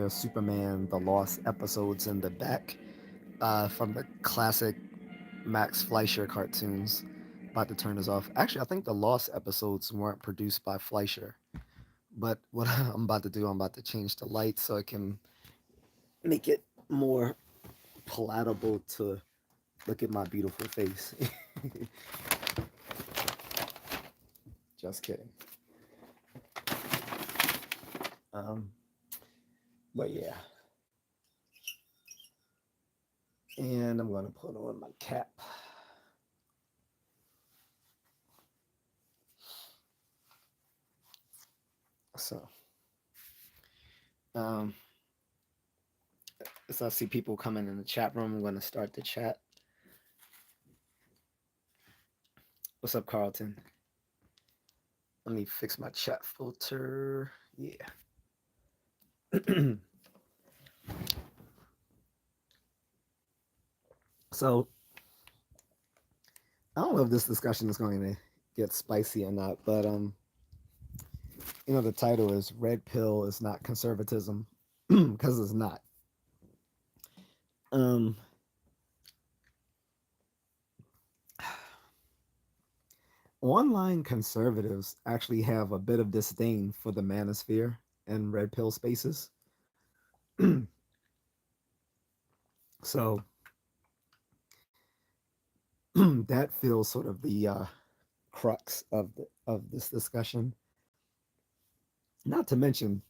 Superman, the Lost episodes in the back from the classic Max Fleischer cartoons. About to turn this off. Actually, I think the Lost episodes weren't produced by Fleischer. But what I'm about to do, I'm about to change the light so it can make it more palatable to look at my beautiful face. Just kidding. Um, but yeah. And I'm going to put on my cap. So, um, as I see people coming in the chat room, I'm going to start the chat. What's up, Carlton? Let me fix my chat filter. Yeah. So, I don't know if this discussion is going to get spicy or not, but the title is "Red Pill is not conservatism," because it's not. Um, Online conservatives actually have a bit of disdain for the manosphere and red pill spaces. So that feels sort of the crux of this discussion. Not to mention,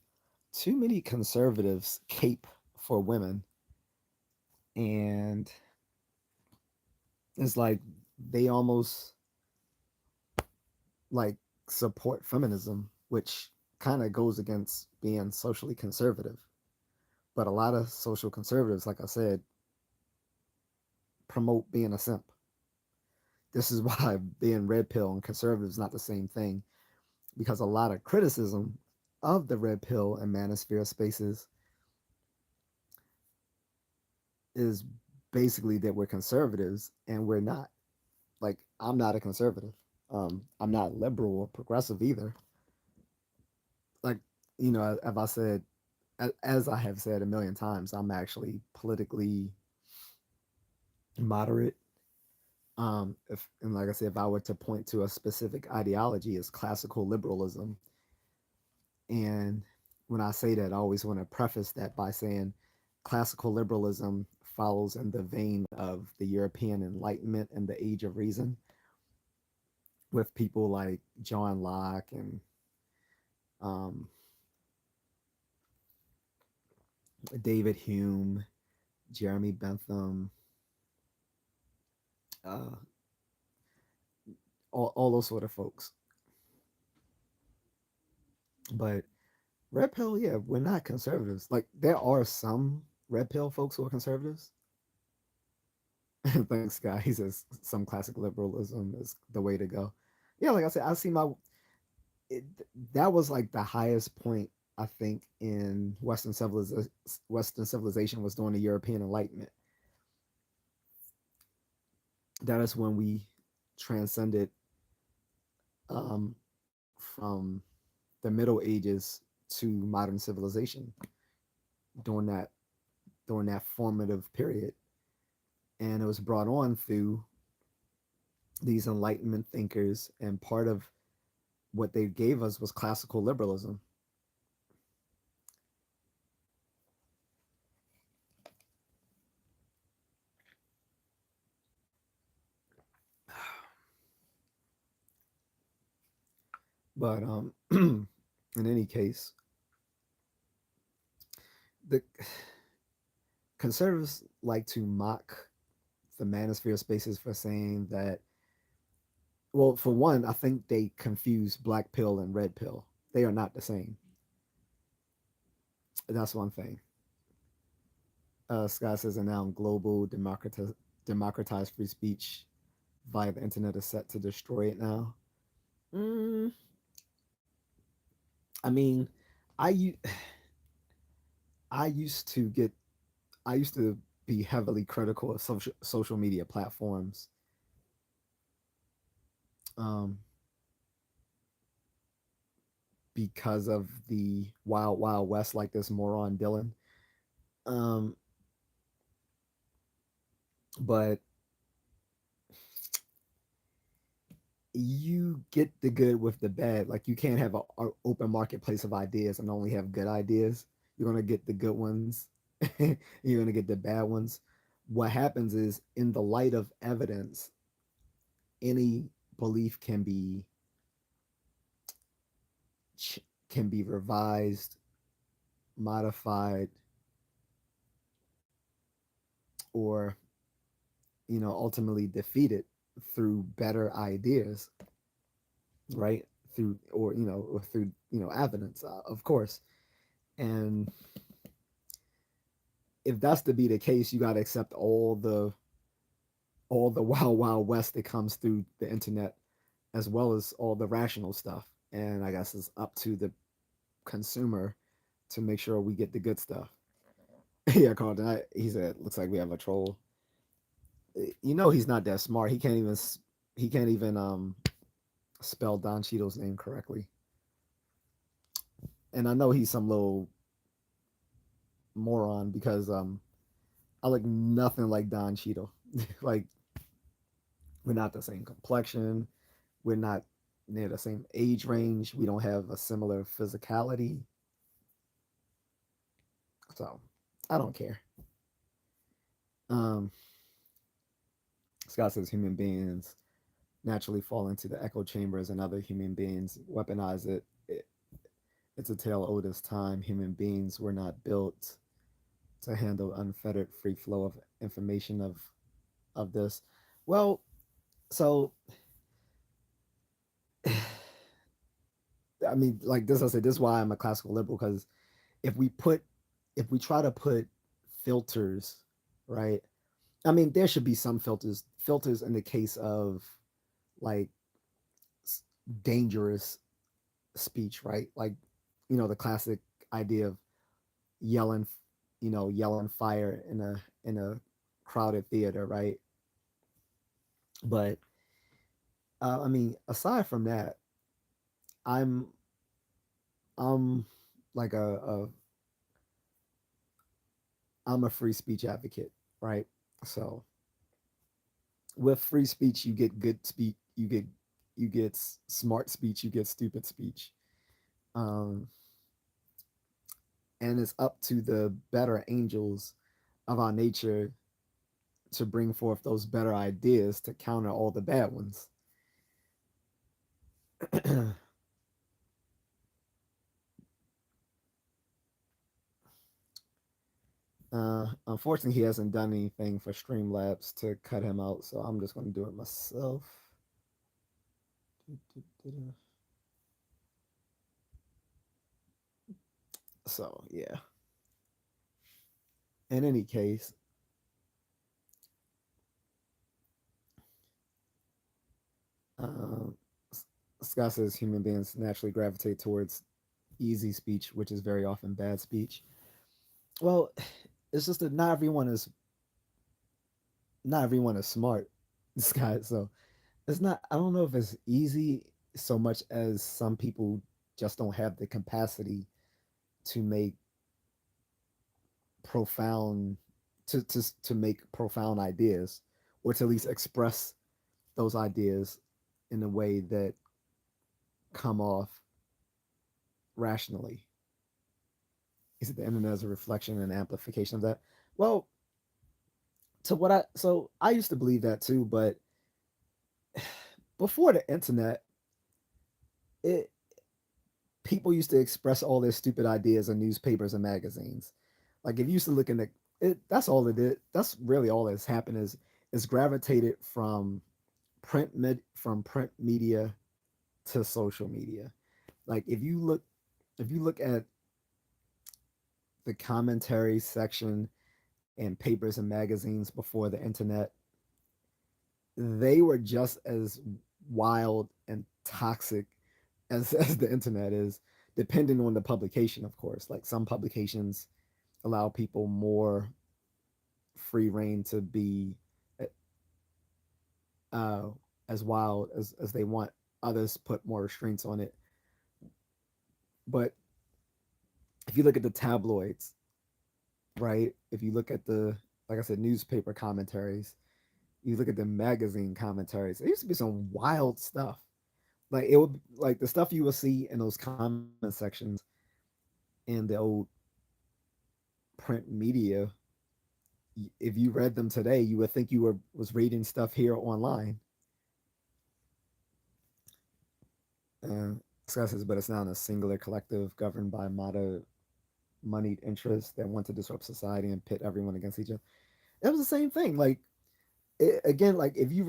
too many conservatives cape for women, and it's like they almost like support feminism, which kind of goes against being socially conservative. But a lot of social conservatives, like I said, promote being a simp. This is why being red pill and conservative is not the same thing, because a lot of criticism of the red pill and manosphere spaces is basically that we're conservatives and we're not. Like, I'm not a conservative. I'm not liberal or progressive either. Like, as I said, as I have said a million times, I'm actually politically moderate. If and like I said, if I were to point to a specific ideology, it's classical liberalism. And when I say that, I always want to preface that by saying classical liberalism follows in the vein of the European Enlightenment and the Age of Reason, with people like John Locke and um, David Hume, Jeremy Bentham, uh, all those sort of folks. But red pill, yeah, we're not conservatives. Like, there are some red pill folks who are conservatives. Thanks, guy. He says some classic liberalism is the way to go. Yeah, like I said, I see it, that was like the highest point I think in Western civilization was during the European Enlightenment. That is when we transcended from the Middle Ages to modern civilization during that formative period, and it was brought on through these Enlightenment thinkers, and part of what they gave us was classical liberalism. But in any case, the conservatives like to mock the manosphere spaces for saying that. Well, for one, I think they confuse black pill and red pill. They are not the same. That's one thing. Scott says, and now global democratized free speech via the internet is set to destroy it now. Mm, I mean, I I used to get I used to be heavily critical of social media platforms, um, because of the wild wild west, like this moron Dylan. Um, but you get the good with the bad. Like you can't have an open marketplace of ideas and only have good ideas. You're gonna get the good ones. You're gonna get the bad ones. What happens is, in the light of evidence, any belief can be revised, modified, or ultimately defeated through better ideas, right? Through or through evidence, of course. And if that's to be the case, you got to accept all the wild west that comes through the internet, as well as all the rational stuff. And I guess it's up to the consumer to make sure we get the good stuff. Yeah, Carlton. He said, "Looks like we have a troll." He's not that smart. He can't even spell Don Cheadle's name correctly. And I know he's some little moron because I look nothing like Don Cheadle. Like, we're not the same complexion. We're not near the same age range. We don't have a similar physicality. So I don't care. Um, Scott says human beings naturally fall into the echo chambers and other human beings weaponize it. It's a tale old as time. Human beings were not built to handle unfettered free flow of information of this. Well, so I mean, like this, I said, this is why I'm a classical liberal, because if we put, if we try to put filters, right? I mean, there should be some filters in the case of like dangerous speech, right? Like, the classic idea of yelling, yelling fire in a crowded theater, right? But I mean, aside from that, I'm I'm like I'm a free speech advocate, right? So with free speech, you get good speech, you get smart speech, you get stupid speech, um, and it's up to the better angels of our nature to bring forth those better ideas to counter all the bad ones. Unfortunately, he hasn't done anything for Streamlabs to cut him out, so I'm just going to do it myself. So yeah. In any case, um, Scott says human beings naturally gravitate towards easy speech, which is very often bad speech. Well, it's just that not everyone is smart, Scott. So it's not. I don't know if it's easy so much as some people just don't have the capacity to make profound to make profound ideas, or to at least express those ideas in a way that come off rationally. Is it the internet as a reflection and amplification of that? Well, I used to believe that too, but before the internet, it people used to express all their stupid ideas in newspapers and magazines. Like if you used to look in that's all it did. That's really all that's happened is gravitated from print media to social media. Like if you look at the commentary section in papers and magazines before the internet, they were just as wild and toxic as the internet is, depending on the publication, of course. Like some publications allow people more free reign to be uh, as wild as they want. Others put more restraints on it. But if you look at the tabloids, right? If you look at the, like I said, newspaper commentaries, you look at the magazine commentaries, there used to be some wild stuff. Like it would, like the stuff you will see in those comment sections in the old print media. If you read them today, you would think you were was reading stuff here online. Discusses, but it's not a singular collective governed by moneyed interests that want to disrupt society and pit everyone against each other. It was the same thing. Like again, like if you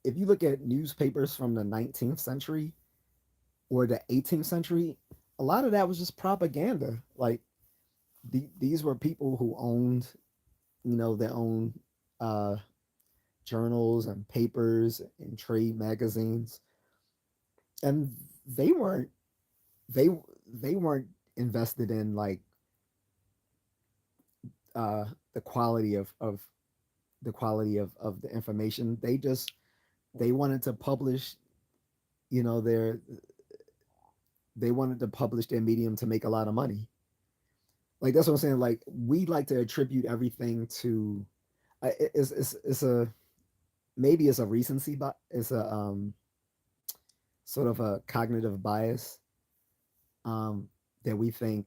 look at newspapers from the 19th century or the 18th century, a lot of that was just propaganda. Like these were people who owned, their own uh, journals and papers and trade magazines, and they weren't they they weren't invested in like uh, the quality of the information. They wanted to publish, you know, their they wanted to publish their medium to make a lot of money. Like that's what I'm saying. Like we like to attribute everything to it's a maybe it's a recency, but it's a sort of a cognitive bias um, that we think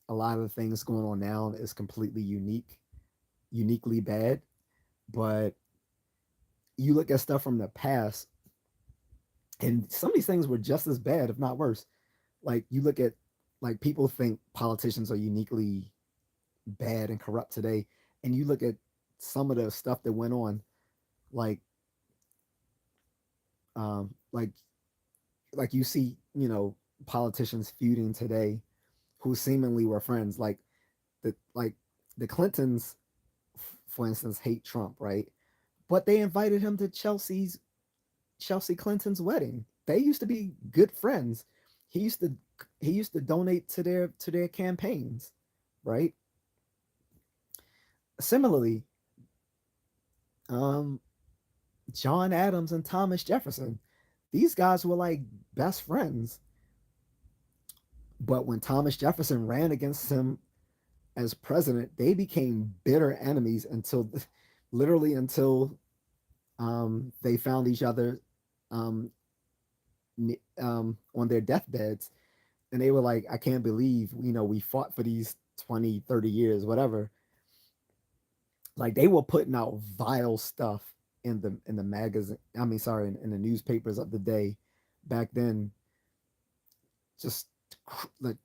a lot of the things going on now is completely uniquely bad. But you look at stuff from the past, and some of these things were just as bad, if not worse. Like you look at like people think politicians are uniquely bad and corrupt today, and you look at some of the stuff that went on, like um, like like you see, politicians feuding today who seemingly were friends, like the Clintons, for instance, hate Trump, right? But they invited him to Chelsea Clinton's wedding. They used to be good friends. He used to he used to donate to their campaigns, right? Similarly, um, John Adams and Thomas Jefferson, these guys were like best friends. But when Thomas Jefferson ran against him as president, they became bitter enemies until literally until they found each other um, on their deathbeds, and they were like, I can't believe we fought for these 20, 30 years, whatever. Like they were putting out vile stuff in the magazine, I mean sorry, in the newspapers of the day back then, just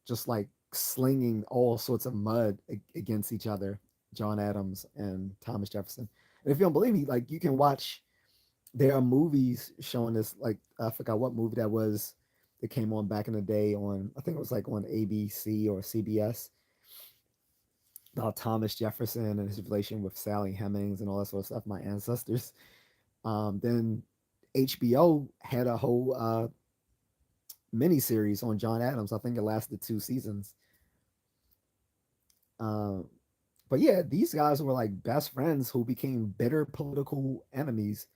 just like slinging all sorts of mud against each other, John Adams and Thomas Jefferson. And if you don't believe me, like you can watch, there are movies showing this, like I forgot what movie that was that came on back in the day on, I think it was like on ABC or CBS, about Thomas Jefferson and his relation with Sally Hemings and all that sort of stuff, my ancestors. Then HBO had a whole miniseries on John Adams. I think it lasted 2 seasons. Um, but yeah, these guys were like best friends who became bitter political enemies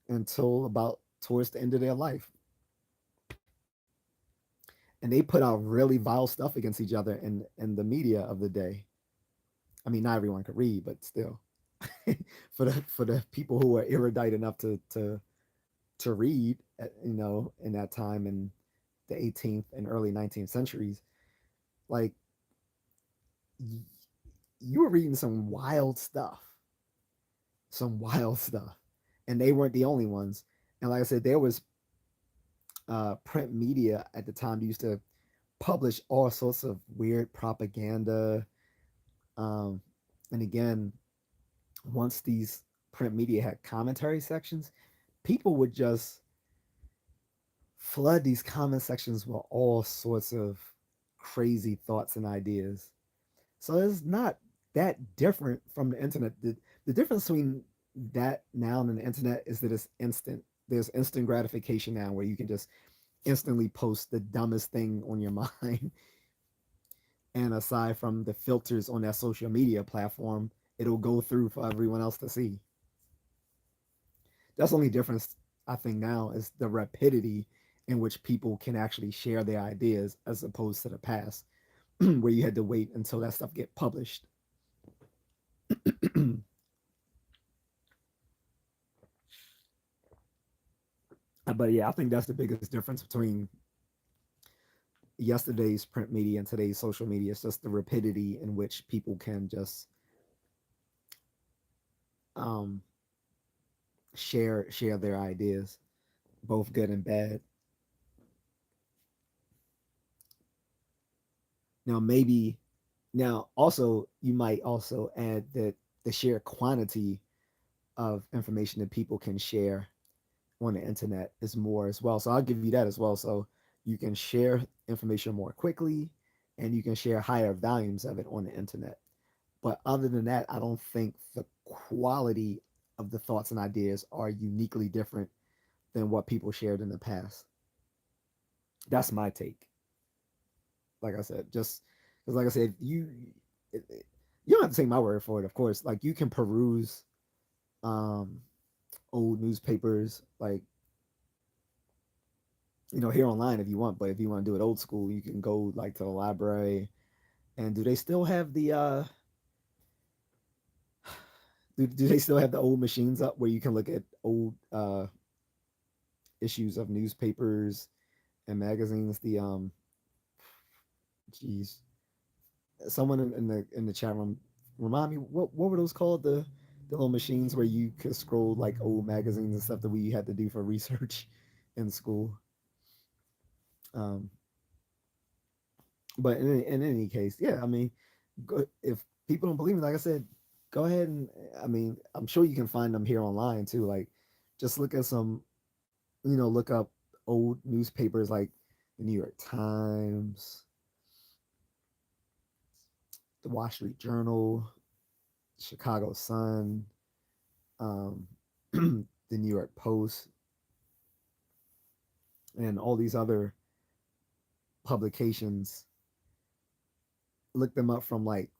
until about towards the end of their life. And they put out really vile stuff against each other in the media of the day. I mean, not everyone could read, but still, for the people who were erudite enough to read, in that time in the 18th and early 19th centuries, like you were reading some wild stuff, and they weren't the only ones. And like I said, there was print media at the time that used to publish all sorts of weird propaganda. Um, and again, once these print media had commentary sections, people would just flood these comment sections with all sorts of crazy thoughts and ideas. So it's not that different from the internet. The difference between that now and the internet is that it's instant. There's instant gratification now where you can just instantly post the dumbest thing on your mind. And aside from the filters on that social media platform, it'll go through for everyone else to see. That's the only difference I think now is the rapidity in which people can actually share their ideas as opposed to the past. where you had to wait until that stuff get published. But yeah, I think that's the biggest difference between yesterday's print media and today's social media. It's just the rapidity in which people can just um, share their ideas, both good and bad. Now maybe now also you might also add that the sheer quantity of information that people can share on the internet is more as well. So I'll give you that as well. So you can share information more quickly and you can share higher volumes of it on the internet. But other than that, I don't think the quality of the thoughts and ideas are uniquely different than what people shared in the past. That's my take. Like I said, just because, like I said, you don't have to take my word for it. Of course, like you can peruse um, old newspapers, like here online if you want. But if you want to do it old school, you can go like to the library. And do they still have the do they still have the old machines up where you can look at old issues of newspapers and magazines? The geez, someone in the chat room remind me what were those called? The little machines where you could scroll like old magazines and stuff that we had to do for research in school. Um, but in any case, yeah, I mean, if people don't believe me, like I said, go ahead and I mean, I'm sure you can find them here online too. Like, just look at some, look up old newspapers like the New York Times, the Wall Street Journal, Chicago Sun, um, the New York Post, and all these other publications. Look them up from like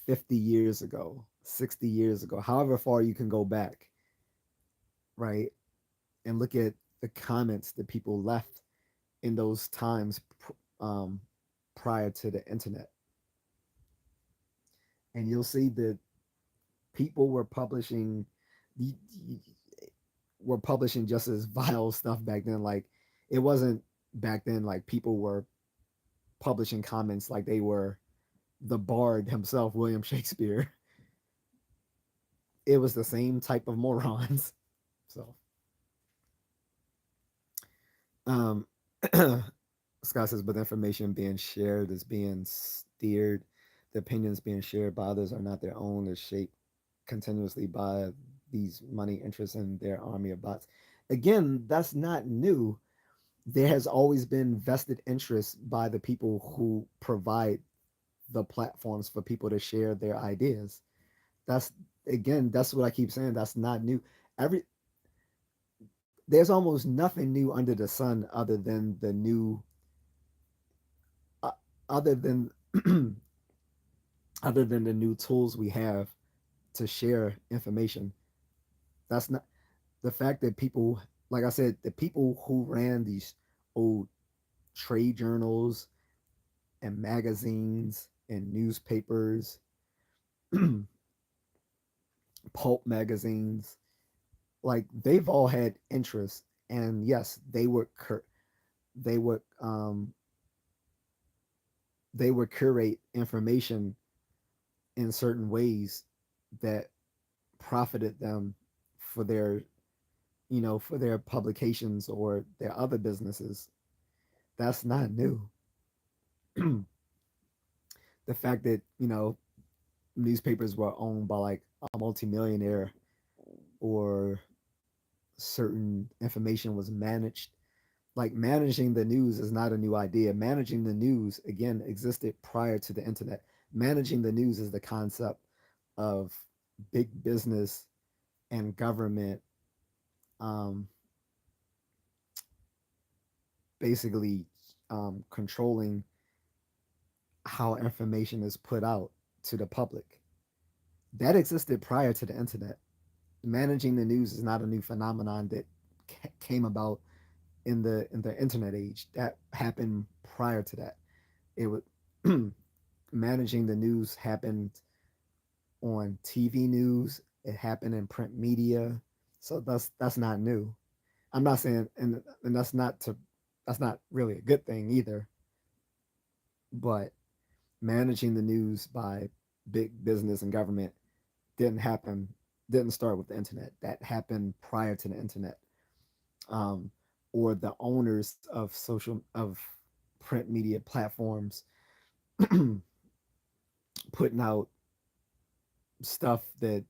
50 years ago, 60 years ago, however far you can go back, right? And look at the comments that people left in those times um, prior to the internet. And you'll see that people were publishing just as vile stuff back then. Like it wasn't back then like people were publishing comments like they were the bard himself, William Shakespeare. It was the same type of morons. So, um, Scott says, but information being shared is being steered. The opinions being shared by others are not their own. They're shaped continuously by these money interests and their army of bots. Again, that's not new. There has always been vested interest by the people who provide the platforms for people to share their ideas. That's again, that's what I keep saying. That's not new. Every There's almost nothing new under the sun other than the new uh, other than other than the new tools we have to share information. That's not the fact that people, like I said, the people who ran these old trade journals and magazines and newspapers, pulp magazines, like they've all had interests, and yes, they would they would curate information in certain ways that profited them for their for their publications or their other businesses. That's not new. The fact that newspapers were owned by like a multimillionaire or certain information was managed, like managing the news is not a new idea. Managing the news again existed prior to the internet. Managing the news is the concept of big business and government um, basically controlling how information is put out to the public. That existed prior to the internet. Managing the news is not a new phenomenon that came about in the internet age. That happened prior to that. It would managing the news happened on TV news. It happened in print media. So that's not new. I'm not saying, and that's not really a good thing either. But managing the news by big business and government didn't happen, didn't start with the internet. That happened prior to the internet. Um, or the owners of print media platforms putting out stuff that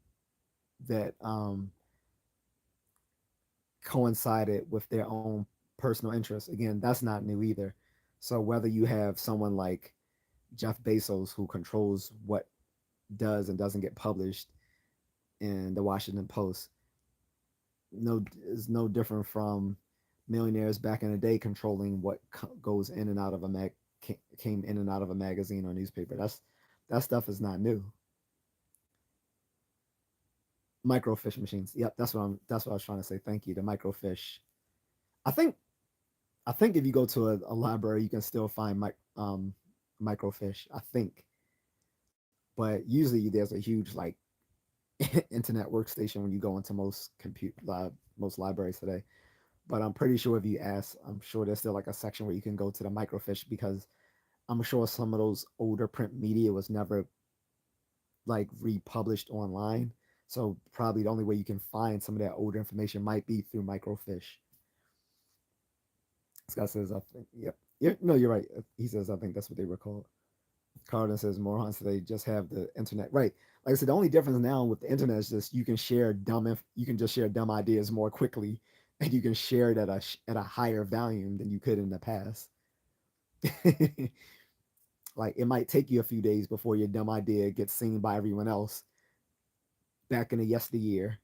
coincided with their own personal interests. Again, that's not new either. So whether you have someone like Jeff Bezos who controls what does and doesn't get published in the Washington Post, no is no different from millionaires back in the day controlling what goes in and out of a came in and out of a magazine or newspaper. That stuff is not new. Microfiche machines. Yep, that's what I was trying to say. Thank you. The microfiche. I think I think if you go to a library, you can still find microfiche. I think, but usually there's a huge like internet workstation when you go into most libraries today. But I'm pretty sure if you ask, I'm sure there's still like a section where you can go to the microfiche because I'm sure some of those older print media was never like republished online. So probably the only way you can find some of that older information might be through microfiche. Scott says, I think, yep. No, you're right. He says, I think that's what they were called. Carlton says, morons, they just have the internet. Right. Like I said, the only difference now with the internet is just you can just share dumb ideas more quickly and you can share it at a higher volume than you could in the past. Like it might take you a few days before your dumb idea gets seen by everyone else back in the yesteryear.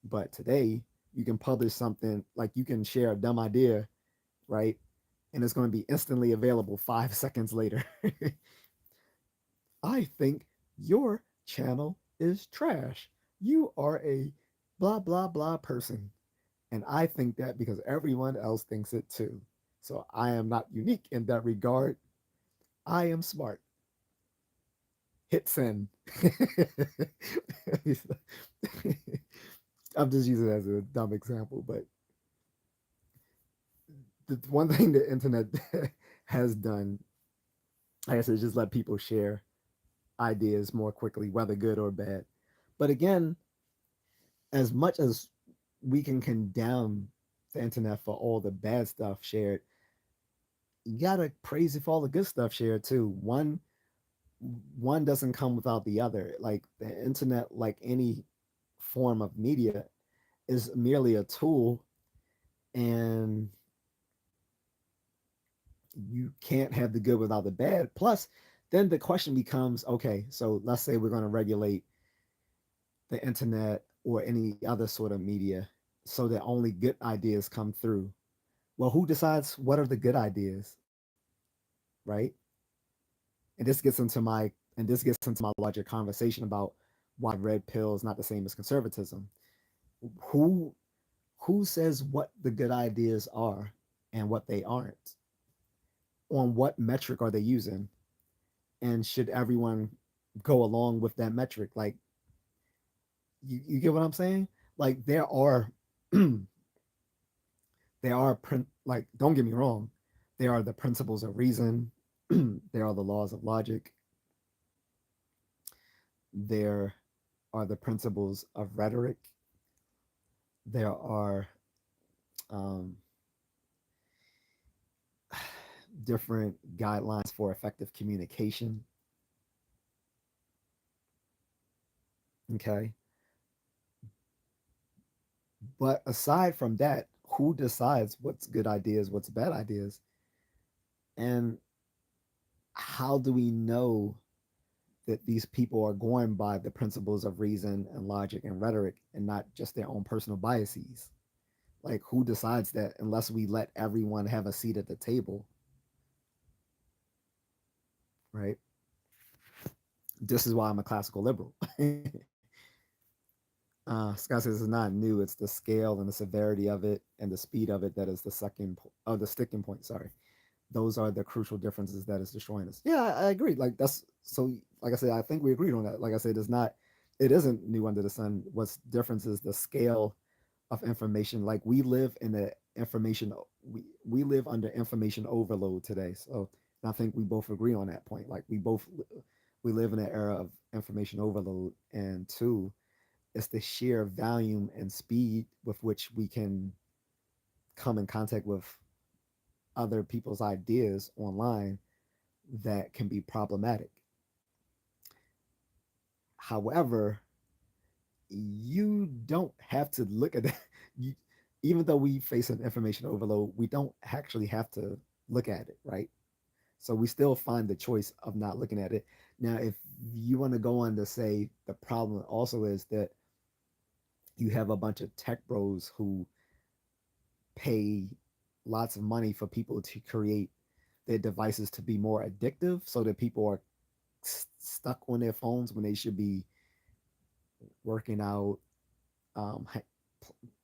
But today you can publish something like you can share a dumb idea, right? And it's going to be instantly available 5 seconds later. I think your channel is trash. You are a blah blah blah person. And I think that because everyone else thinks it too. So I am not unique in that regard. I am smart. Hit send. I'm just using it as a dumb example, but the one thing the internet has done, I guess, is just let people share ideas more quickly, whether good or bad. But again, as much as we can condemn the internet for all the bad stuff shared, you gotta praise it for all the good stuff shared too. One doesn't come without the other. Like the internet, like any form of media, is merely a tool, and you can't have the good without the bad. Plus, then the question becomes, okay, so let's say we're going to regulate the internet or any other sort of media so that only good ideas come through. Well, who decides what are the good ideas, right? And this gets into my larger conversation about why red pill is not the same as conservatism. Who who says what the good ideas are and what they aren't? On what metric are they using? And should everyone go along with that metric? Like you get what I'm saying? Like there are like don't get me wrong, there are the principles of reason, there are the laws of logic, there are the principles of rhetoric, there are um, different guidelines for effective communication. Okay, but aside from that, who decides what's good ideas, what's bad ideas, and how do we know that these people are going by the principles of reason and logic and rhetoric and not just their own personal biases? Like, who decides that unless we let everyone have a seat at the table, right? This is why I'm a classical liberal. Scott says it's not new. It's the scale and the severity of it and the speed of it that is the sticking point. Sorry. those are the crucial differences that is destroying us. Yeah, I agree. Like that's so. Like I said, I think we agreed on that. Like I said, it's not. It isn't new under the sun. What's difference is the scale of information. Like we live in the information. We live under information overload today. So I think we both agree on that point. Like we live in an era of information overload, and two, it's the sheer volume and speed with which we can come in contact with other people's ideas online that can be problematic. However, you don't have to look at that. You, even though we face an information overload, we don't actually have to look at it, right? So we still find the choice of not looking at it. Now, if you want to go on to say the problem also is that you have a bunch of tech bros who pay lots of money for people to create their devices to be more addictive so that people are stuck on their phones when they should be working out, um,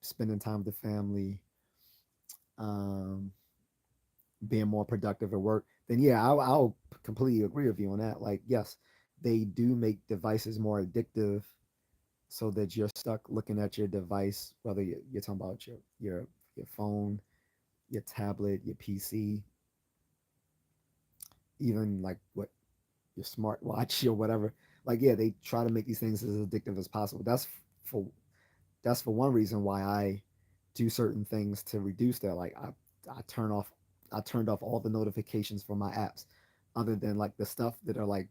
spending time with the family, um, being more productive at work, then yeah, I'll completely agree with you on that. Like, yes, they do make devices more addictive so that you're stuck looking at your device, whether you're talking about your phone, your tablet, your PC, even like what your smartwatch or whatever. Like, yeah, they try to make these things as addictive as possible. For that's for one reason why I do certain things to reduce that. Like I turn off I turned off all the notifications for my apps, other than like the stuff that are like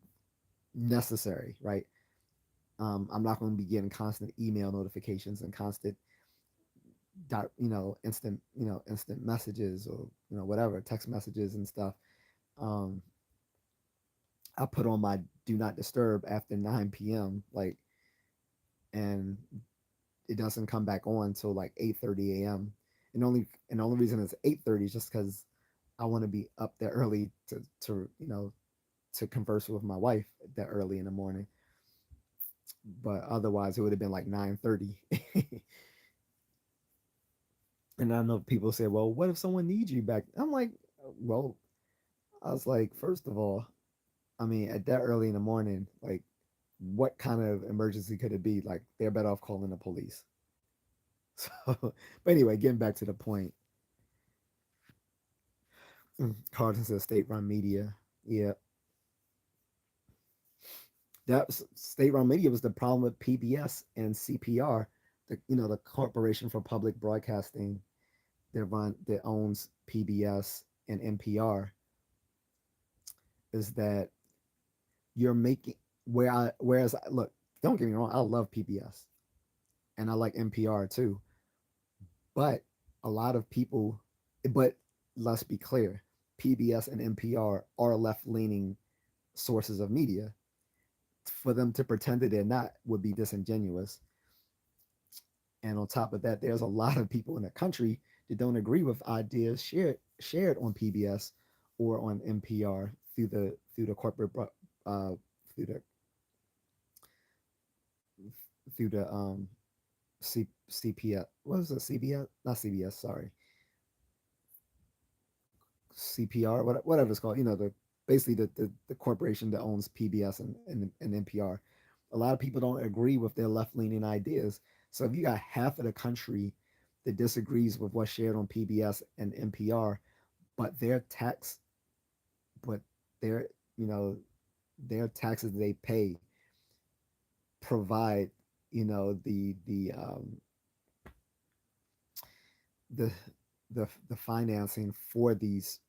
necessary, right? I'm not going to be getting constant email notifications and constant instant messages or whatever text messages and stuff. Um, I put on my do not disturb after 9 p.m. like, and it doesn't come back on until like 8:30 a.m. And the only reason it's 8:30 is just because I want to be up there early to converse with my wife that early in the morning. But otherwise, it would have been like 9:30. And I know people say, "Well, what if someone needs you back?" I'm like, "Well," I was like, first of all, I mean, at that early in the morning, like, what kind of emergency could it be? Like, they're better off calling the police. So, but anyway, getting back to the point, Carlton says state-run media. Yeah, that state-run media was the problem with PBS and CPR, the Corporation for Public Broadcasting that owns PBS and NPR, is that you're making whereas look, don't get me wrong, I love PBS and I like NPR too, but a lot of people, but let's be clear, PBS and NPR are left-leaning sources of media. For them to pretend that they're not would be disingenuous. And on top of that, there's a lot of people in the country that don't agree with ideas shared on PBS or on NPR through the corporate uh, through the through the CPS. What was it? CBS? Not CBS. Sorry, CPR. Whatever it's called. The basically the corporation that owns PBS and NPR. A lot of people don't agree with their left leaning ideas. So if you got half of the country that disagrees with what's shared on PBS and NPR, but their tax, but their you know their taxes they pay provide the the financing for these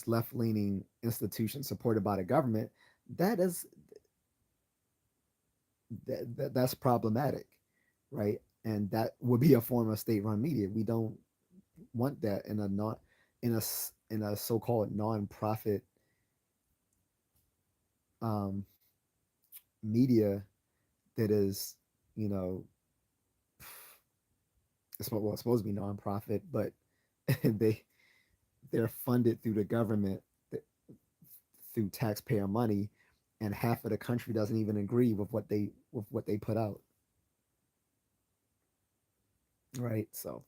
left leaning institutions supported by the government, that is that's problematic, right? And that would be a form of state run media. We don't want that in a not in a in a so called nonprofit um, media that is you know it's supposed to be nonprofit, but they they're funded through the government through taxpayer money, and half of the country doesn't even agree with what they put out, right? So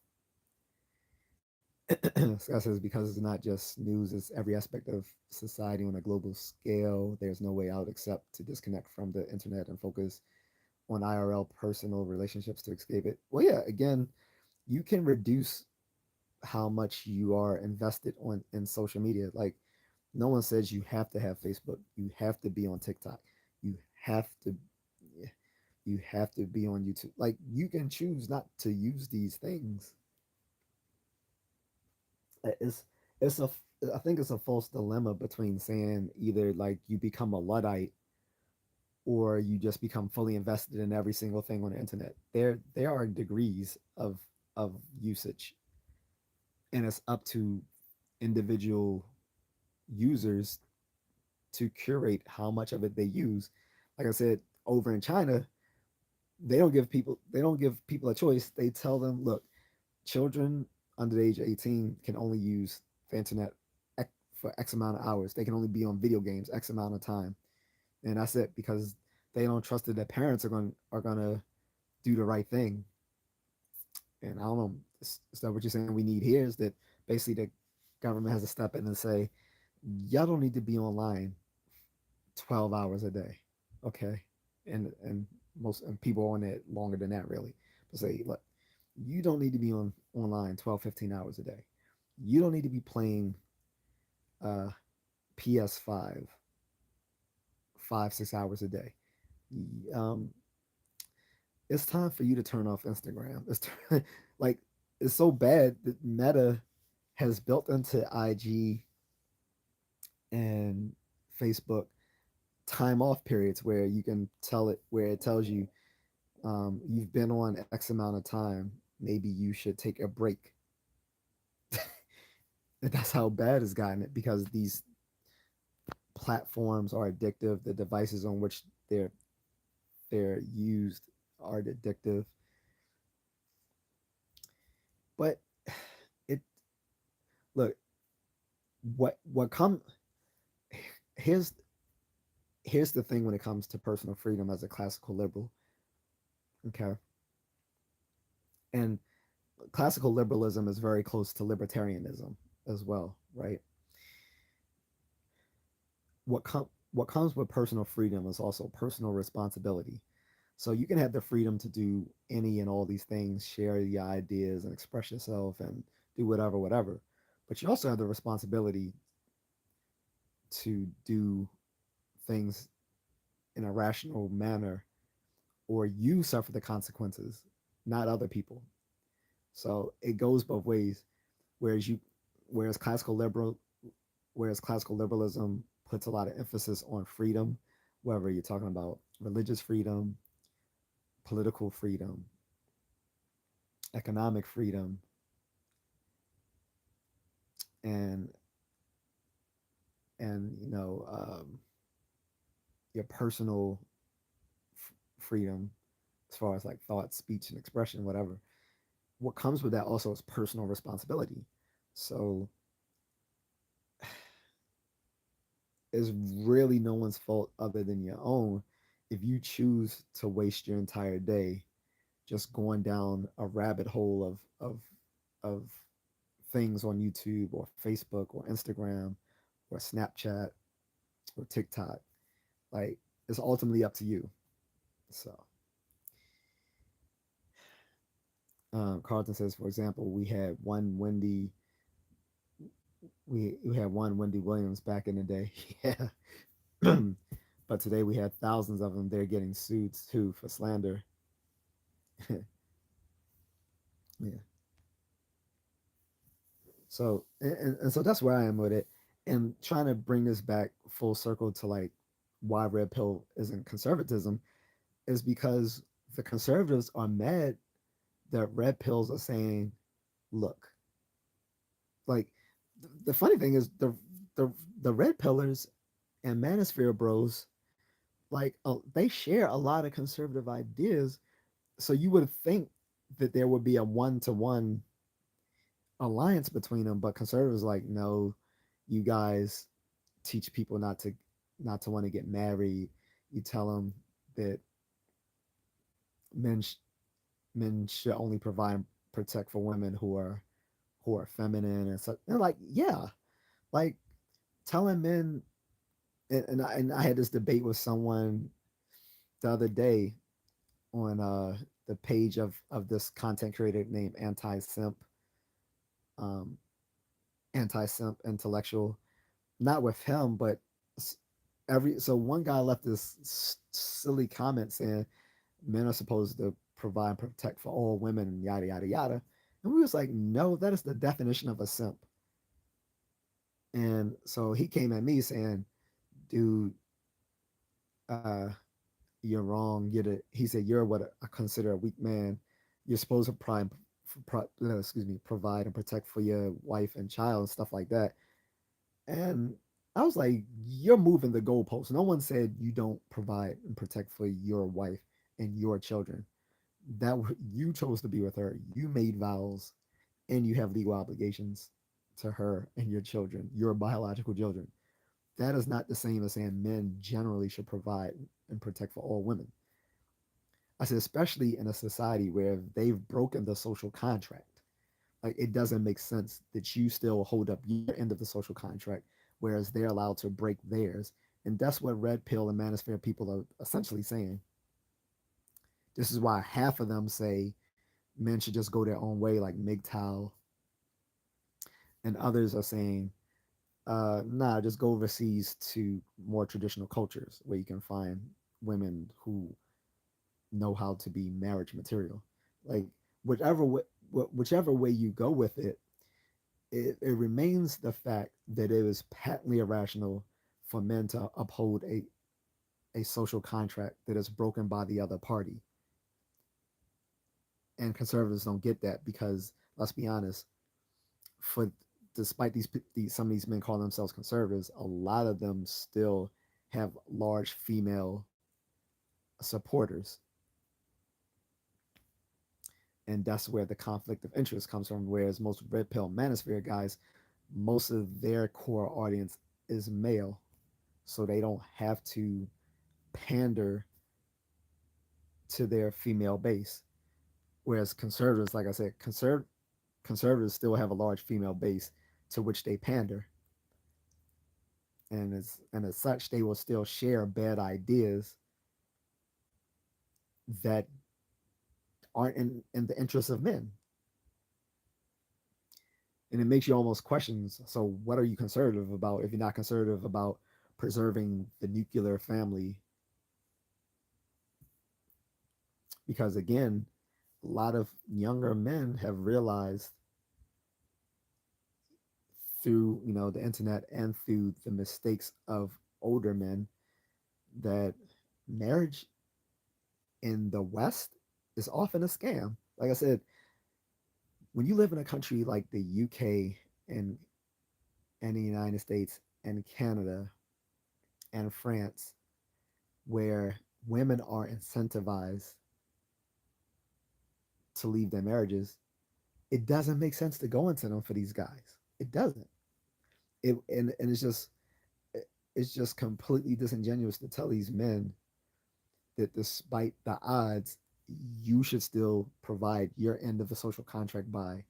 Scott says because it's not just news, it's every aspect of society on a global scale. There's no way out except to disconnect from the internet and focus on IRL personal relationships to escape it. Well, yeah, again, you can reduce how much you are invested on in social media. Like no one says you have to have Facebook, you have to be on TikTok, you have to you have to be on YouTube. Like you can choose not to use these things. It's it's a I think it's a false dilemma between saying either like you become a luddite or you just become fully invested in every single thing on the internet. There are degrees of usage, and it's up to individual users to curate how much of it they use. Like I said, over in China, they don't give people a choice. They tell them, look, children under the age of 18 can only use the internet for X amount of hours. They can only be on video games X amount of time, and that's it because they don't trust that their parents are gonna do the right thing. And I don't know, is that what you're saying? We need here is that basically the government has to step in and say, y'all don't need to be online 12 hours a day, okay? And most and people on it longer than that really. But say, look, you don't need to be on online 12, 15 hours a day. You don't need to be playing uh, PS5 5, 6 hours a day. Um, it's time for you to turn off Instagram. Like it's so bad that Meta has built into IG and Facebook time off periods where you can tell it where it tells you you've been on X amount of time. Maybe you should take a break. That's how bad it's gotten it because these platforms are addictive. The devices on which they're used are addictive. But it look what come here's here's the thing when it comes to personal freedom as a classical liberal. Okay, and classical liberalism is very close to libertarianism as well, right? What comes with personal freedom is also personal responsibility. So you can have the freedom to do any and all these things, share your ideas and express yourself and do whatever, whatever. But you also have the responsibility to do things in a rational manner, or you suffer the consequences, not other people. So it goes both ways. Whereas you, whereas classical liberal, whereas classical liberalism puts a lot of emphasis on freedom, whether you're talking about religious freedom, political freedom, economic freedom, and your personal freedom as far as like thought, speech, and expression, whatever. What comes with that also is personal responsibility. So it's really no one's fault other than your own if you choose to waste your entire day just going down a rabbit hole of things on YouTube or Facebook or Instagram or Snapchat or TikTok. Like it's ultimately up to you. So Carlton says, for example, we had one Wendy Williams back in the day. Yeah. But today we had thousands of them. They're getting sued too for slander. Yeah. So and so that's where I am with it, and trying to bring this back full circle to like why red pill isn't conservatism is because the conservatives are mad that red pills are saying, look, like the funny thing is the the red pillars and manosphere bros like they share a lot of conservative ideas, so you would think that there would be a one-to-one alliance between them, but conservatives like no, you guys teach people not to want to get married. You tell them that men sh- men should only provide and protect for women who are who are feminine and such. And like, yeah, like telling men, and I had this debate with someone the other day on the page of this content creator named um, anti-simp intellectual. Not with him, but every so one guy left this silly comment saying men are supposed to provide and protect for all women and yada yada yada, and we was like, no, that is the definition of a simp. And so he came at me saying, dude, uh, you're wrong. He said, you're what I consider a weak man. You're supposed to provide and protect for your wife and child and stuff like that. And I was like, you're moving the goalposts. No one said you don't provide and protect for your wife and your children. That you chose to be with her. You made vows, and you have legal obligations to her and your children, your biological children. That is not the same as saying men generally should provide and protect for all women. I said, especially in a society where they've broken the social contract. Like, it doesn't make sense that you still hold up your end of the social contract, whereas they're allowed to break theirs. And that's what red pill and manosphere people are essentially saying. This is why half of them say men should just go their own way, like MGTOW, and others are saying, nah, just go overseas to more traditional cultures where you can find women who know how to be marriage material. Like, whichever way, whichever way you go with it, it remains the fact that it is patently irrational for men to uphold a social contract that is broken by the other party. And conservatives don't get that because, let's be honest, for despite these some of these men calling themselves conservatives, a lot of them still have large female supporters, and that's where the conflict of interest comes from. Whereas most red pill manosphere guys, most of their core audience is male, so they don't have to pander to their female base. Whereas conservatives, like I said, conservatives still have a large female base to which they pander, and as such, they will still share bad ideas that aren't in the interests of men. And it makes you almost question, so what are you conservative about if you're not conservative about preserving the nuclear family? Because again, a lot of younger men have realized through the internet and through the mistakes of older men that marriage in the West is often a scam. Like I said, when you live in a country like the UK and the United States and Canada and France, where women are incentivized to leave their marriages, it doesn't make sense to go into them for these guys. It doesn't. And it's just completely disingenuous to tell these men that despite the odds, you should still provide your end of the social contract by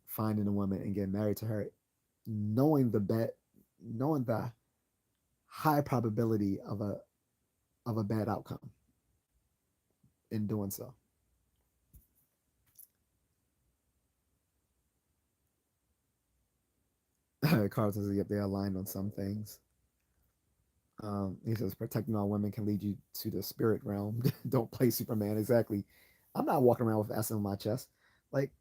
finding a woman and getting married to her, knowing the high probability of a bad outcome in doing so. Carlton says, yep, they're aligned on some things. He says protecting all women can lead you to the spirit realm. Don't play Superman. Exactly. I'm not walking around with S on my chest. Like,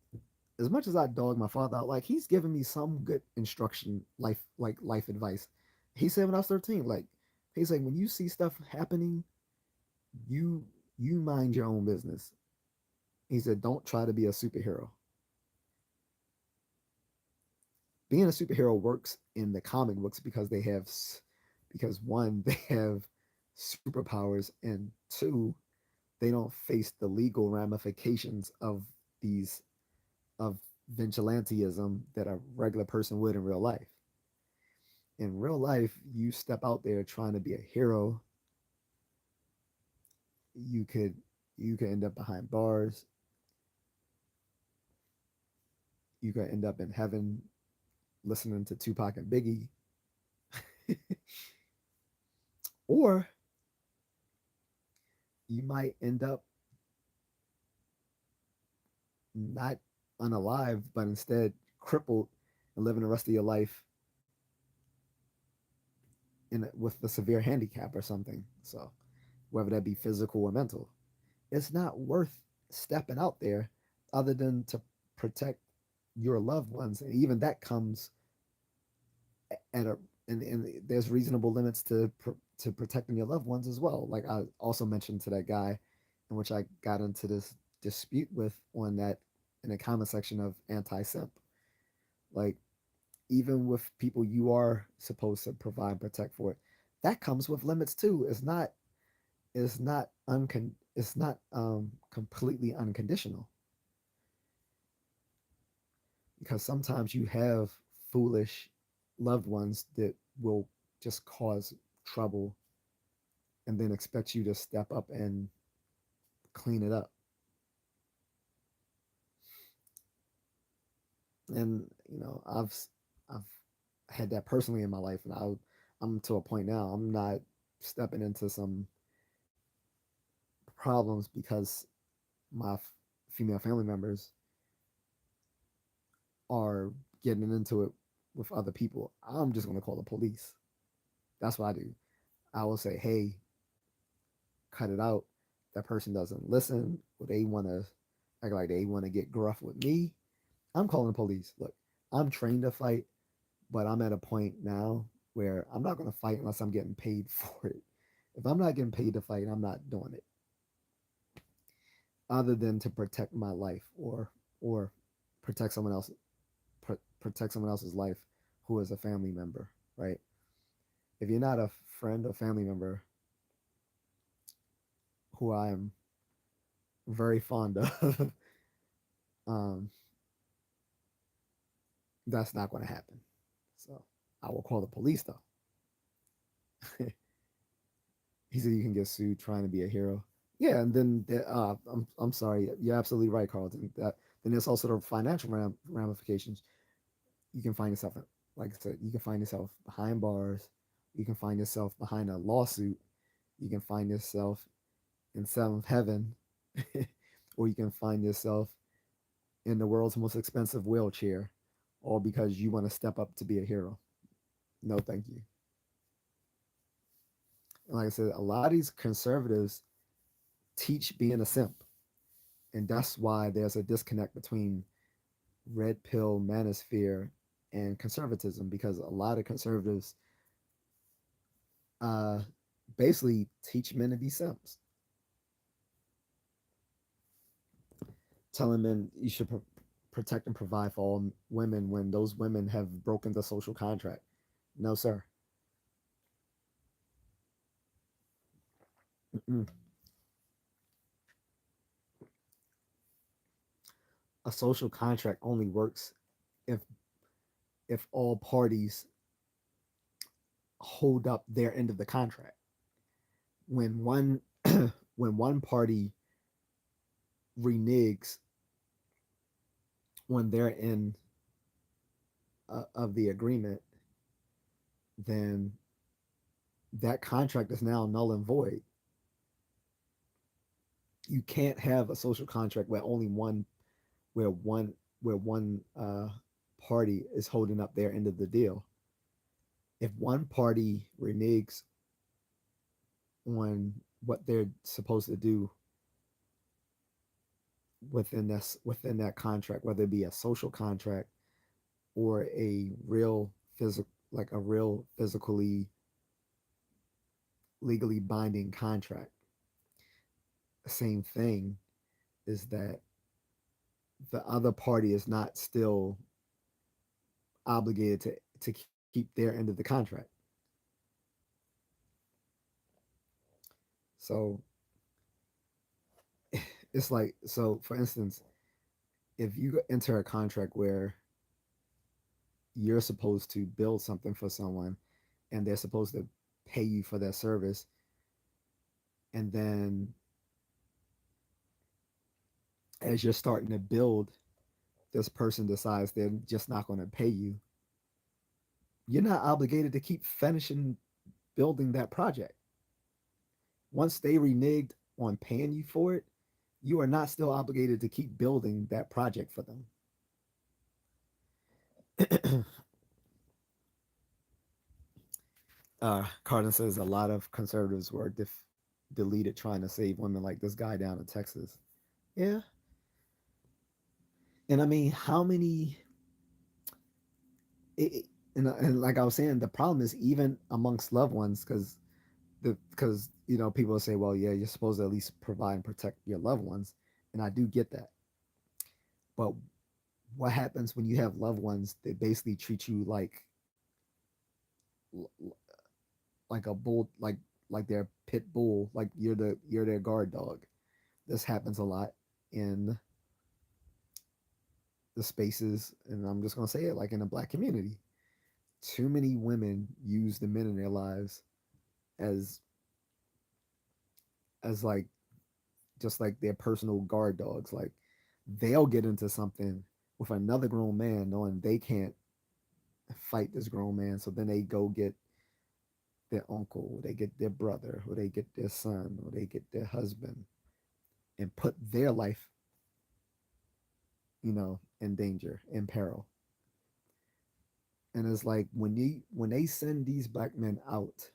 as much as I dog my father out, like he's giving me some good instruction, life advice. He said when I was 13, like he's like, when you see stuff happening, you you mind your own business. He said, don't try to be a superhero. Being a superhero works in the comic books because one, they have superpowers, and two, they don't face the legal ramifications these of vigilantism that a regular person would in real life. In real life, you step out there trying to be a hero, you could end up behind bars. You could end up in heaven listening to Tupac and Biggie, or you might end up not unalive, but instead crippled and living the rest of your life with a severe handicap or something. So whether that be physical or mental, it's not worth stepping out there other than to protect your loved ones. And even that comes at a and there's reasonable limits to protecting your loved ones as well. Like I also mentioned to that guy, in which I got into this dispute with on that in the comment section of anti-simp. Like even with people you are supposed to provide and protect for, that comes with limits too. It's not completely unconditional, because sometimes you have foolish loved ones that will just cause trouble and then expect you to step up and clean it up. And I've had that personally in my life, and I'm to a point now. I'm not stepping into some problems because my female family members are getting into it with other people. I'm just going to call the police. That's what I do. I will say, hey, cut it out. That person doesn't listen, or they want to act like they want to get gruff with me. I'm calling the police. Look, I'm trained to fight, but I'm at a point now where I'm not going to fight unless I'm getting paid for it. If I'm not getting paid to fight, I'm not doing it, other than to protect my life or protect someone else protect someone else's life who is a family member, right? If you're not a friend or family member who I am very fond of, um, that's not going to happen. So I will call the police though. He said you can get sued trying to be a hero. Yeah, and then I'm sorry, you're absolutely right, Carlton. That then there's also the financial ramifications. You can find yourself, like I said, you can find yourself behind bars. You can find yourself behind a lawsuit. You can find yourself in seventh heaven, or you can find yourself in the world's most expensive wheelchair, all because you want to step up to be a hero. No, thank you. And like I said, a lot of these conservatives teach being a simp, and that's why there's a disconnect between red pill manosphere and conservatism, because a lot of conservatives uh, basically teach men to be simps, telling men you should protect and provide for all women when those women have broken the social contract. No, sir. Mm-mm. A social contract only works if all parties hold up their end of the contract. When one when one party reneges when they're in of the agreement, then that contract is now null and void. You can't have a social contract where only one where one where one party is holding up their end of the deal. If one party reneges on what they're supposed to do within that contract, whether it be a social contract or a real physical, like a real physically legally binding contract, same thing is that the other party is not still obligated to keep their end of the contract. So it's like, so for instance, if you enter a contract where you're supposed to build something for someone and they're supposed to pay you for their service, and then as you're starting to build, this person decides they're just not going to pay you, you're not obligated to keep finishing building that project. Once they reneged on paying you for it, you are not still obligated to keep building that project for them. Carden says a lot of conservatives were deleted trying to save women, like this guy down in Texas. Yeah, and I mean, how many? And like I was saying, the problem is even amongst loved ones, because people say, well, yeah, you're supposed to at least provide and protect your loved ones, and I do get that. But what happens when you have loved ones that basically treat you like a bull, like they're pit bull, like you're their guard dog. This happens a lot in the spaces, and I'm just gonna say it, like in the black community. Too many women use the men in their lives as like just like their personal guard dogs. Like they'll get into something with another grown man knowing they can't fight this grown man, so then they go get their uncle, or they get their brother, or they get their son, or they get their husband, and put their life, in danger, in peril. And it's like when they send these black men out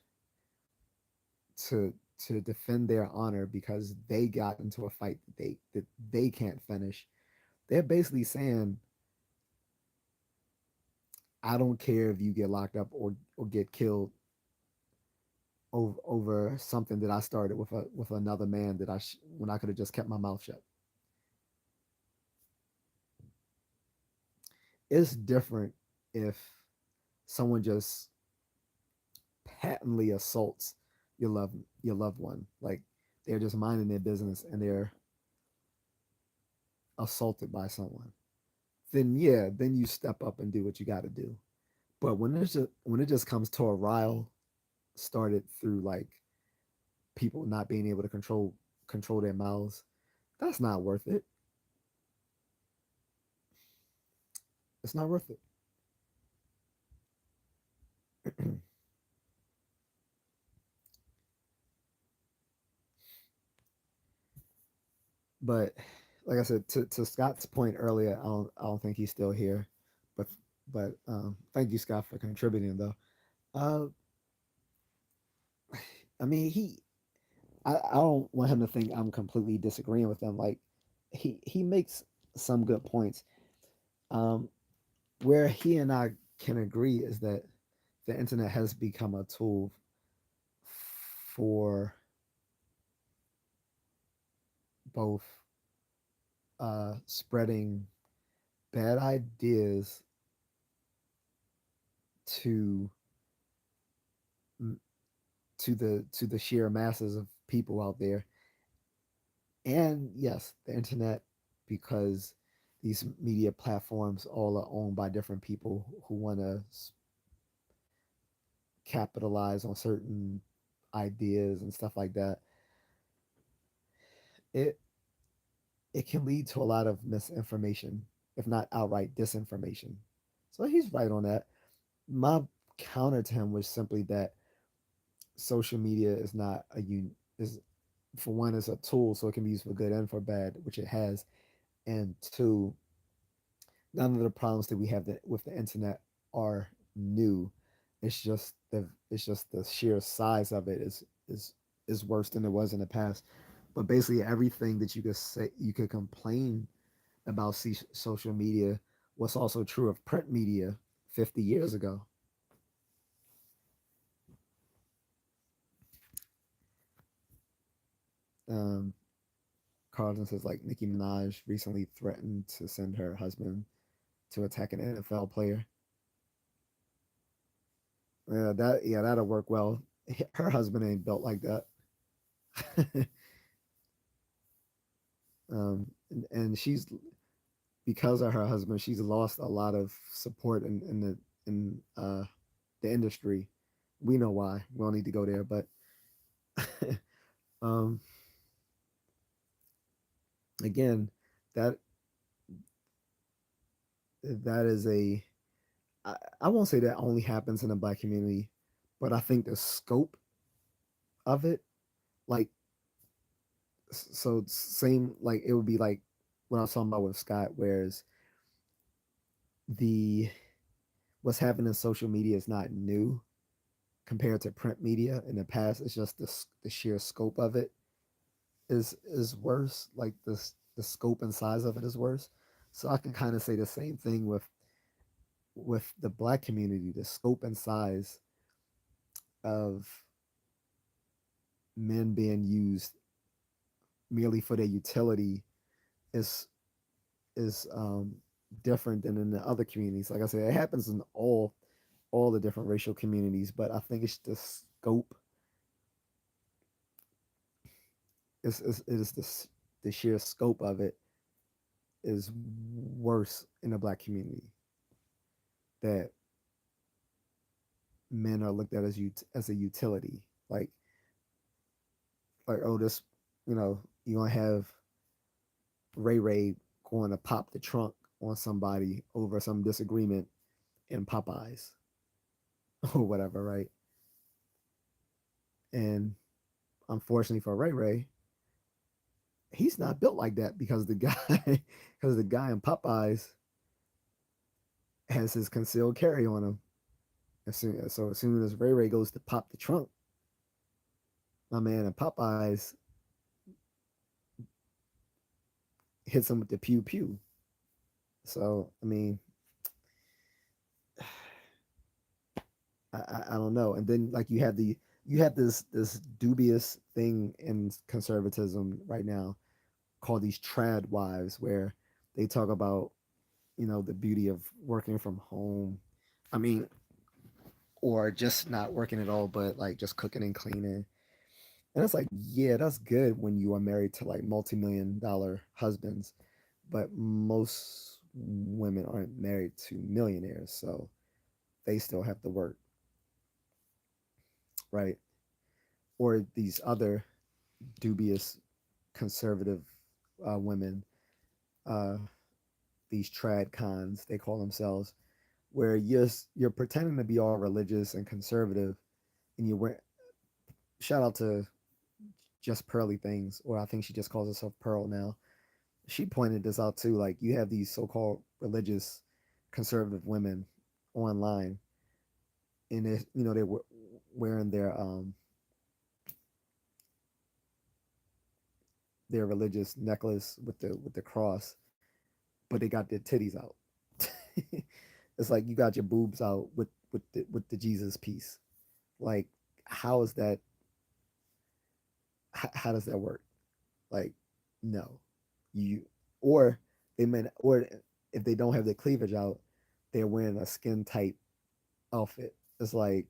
to defend their honor because they got into a fight that they can't finish, they're basically saying, I don't care if you get locked up or get killed over something that I started with another man that when I could have just kept my mouth shut. It's different if someone just patently assaults your loved one, like they're just minding their business and they're assaulted by someone. Then yeah, then you step up and do what you got to do. But when it just comes to a rile started through like people not being able to control their mouths, that's not worth it. It's not worth it. But like I said, to Scott's point earlier, I don't think he's still here. But thank you, Scott, for contributing though. Uh, I mean, I don't want him to think I'm completely disagreeing with him. Like he makes some good points. Um, where he and I can agree is that the internet has become a tool for both spreading bad ideas to to the sheer masses of people out there, and yes, the internet, because these media platforms all are owned by different people who want to capitalize on certain ideas and stuff like that. It it can lead to a lot of misinformation, if not outright disinformation. So he's right on that. My counter to him was simply that social media is not a is for one, it's a tool, so it can be used for good and for bad, which it has. And two, none of the problems that we have with the internet are new. It's just the sheer size of it is worse than it was in the past. But basically, everything that you could complain about social media was also true of print media 50 years ago. Um, Carlton says like Nicki Minaj recently threatened to send her husband to attack an NFL player. Yeah, that'll work well. Her husband ain't built like that. And she's because of her husband, she's lost a lot of support in the industry. We know why. We don't need to go there, but um, again, that that is a I won't say that only happens in the black community, but I think the scope of it, like, so same, like it would be like what I was talking about with Scott, whereas the what's happening in social media is not new compared to print media in the past. It's just the sheer scope of it is worse. Like the scope and size of it is worse. So I can kind of say the same thing with the black community. The scope and size of men being used merely for their utility is is different than in the other communities. Like I said, it happens in all the different racial communities, but I think it's the scope is the sheer scope of it is worse in the black community, that men are looked at as a utility, like oh, this, you gonna have Ray Ray going to pop the trunk on somebody over some disagreement in Popeyes or whatever, right? And unfortunately for Ray Ray, he's not built like that because the guy because the guy in Popeyes has his concealed carry on him. As soon as Ray Ray goes to pop the trunk, my man in Popeyes hits him with the pew pew. So I mean, I don't know. And then like you have this dubious thing in conservatism right now called these trad wives, where they talk about, the beauty of working from home. I mean, or just not working at all, but like just cooking and cleaning. And it's like, yeah, that's good when you are married to like multi-million-dollar husbands, but most women aren't married to millionaires, so they still have to work, right? Or these other dubious conservative women, uh, these trad cons, they call themselves, where you're pretending to be all religious and conservative, and you wear. Shout out to Just Pearly Things, or I think she just calls herself Pearl now. She pointed this out too. Like you have these so-called religious conservative women online, and they were wearing their religious necklace with the cross, but they got their titties out. It's like you got your boobs out with the Jesus piece. Like, how is that? How does that work? Like, no, you or or if they don't have their cleavage out, they're wearing a skin tight outfit. It's like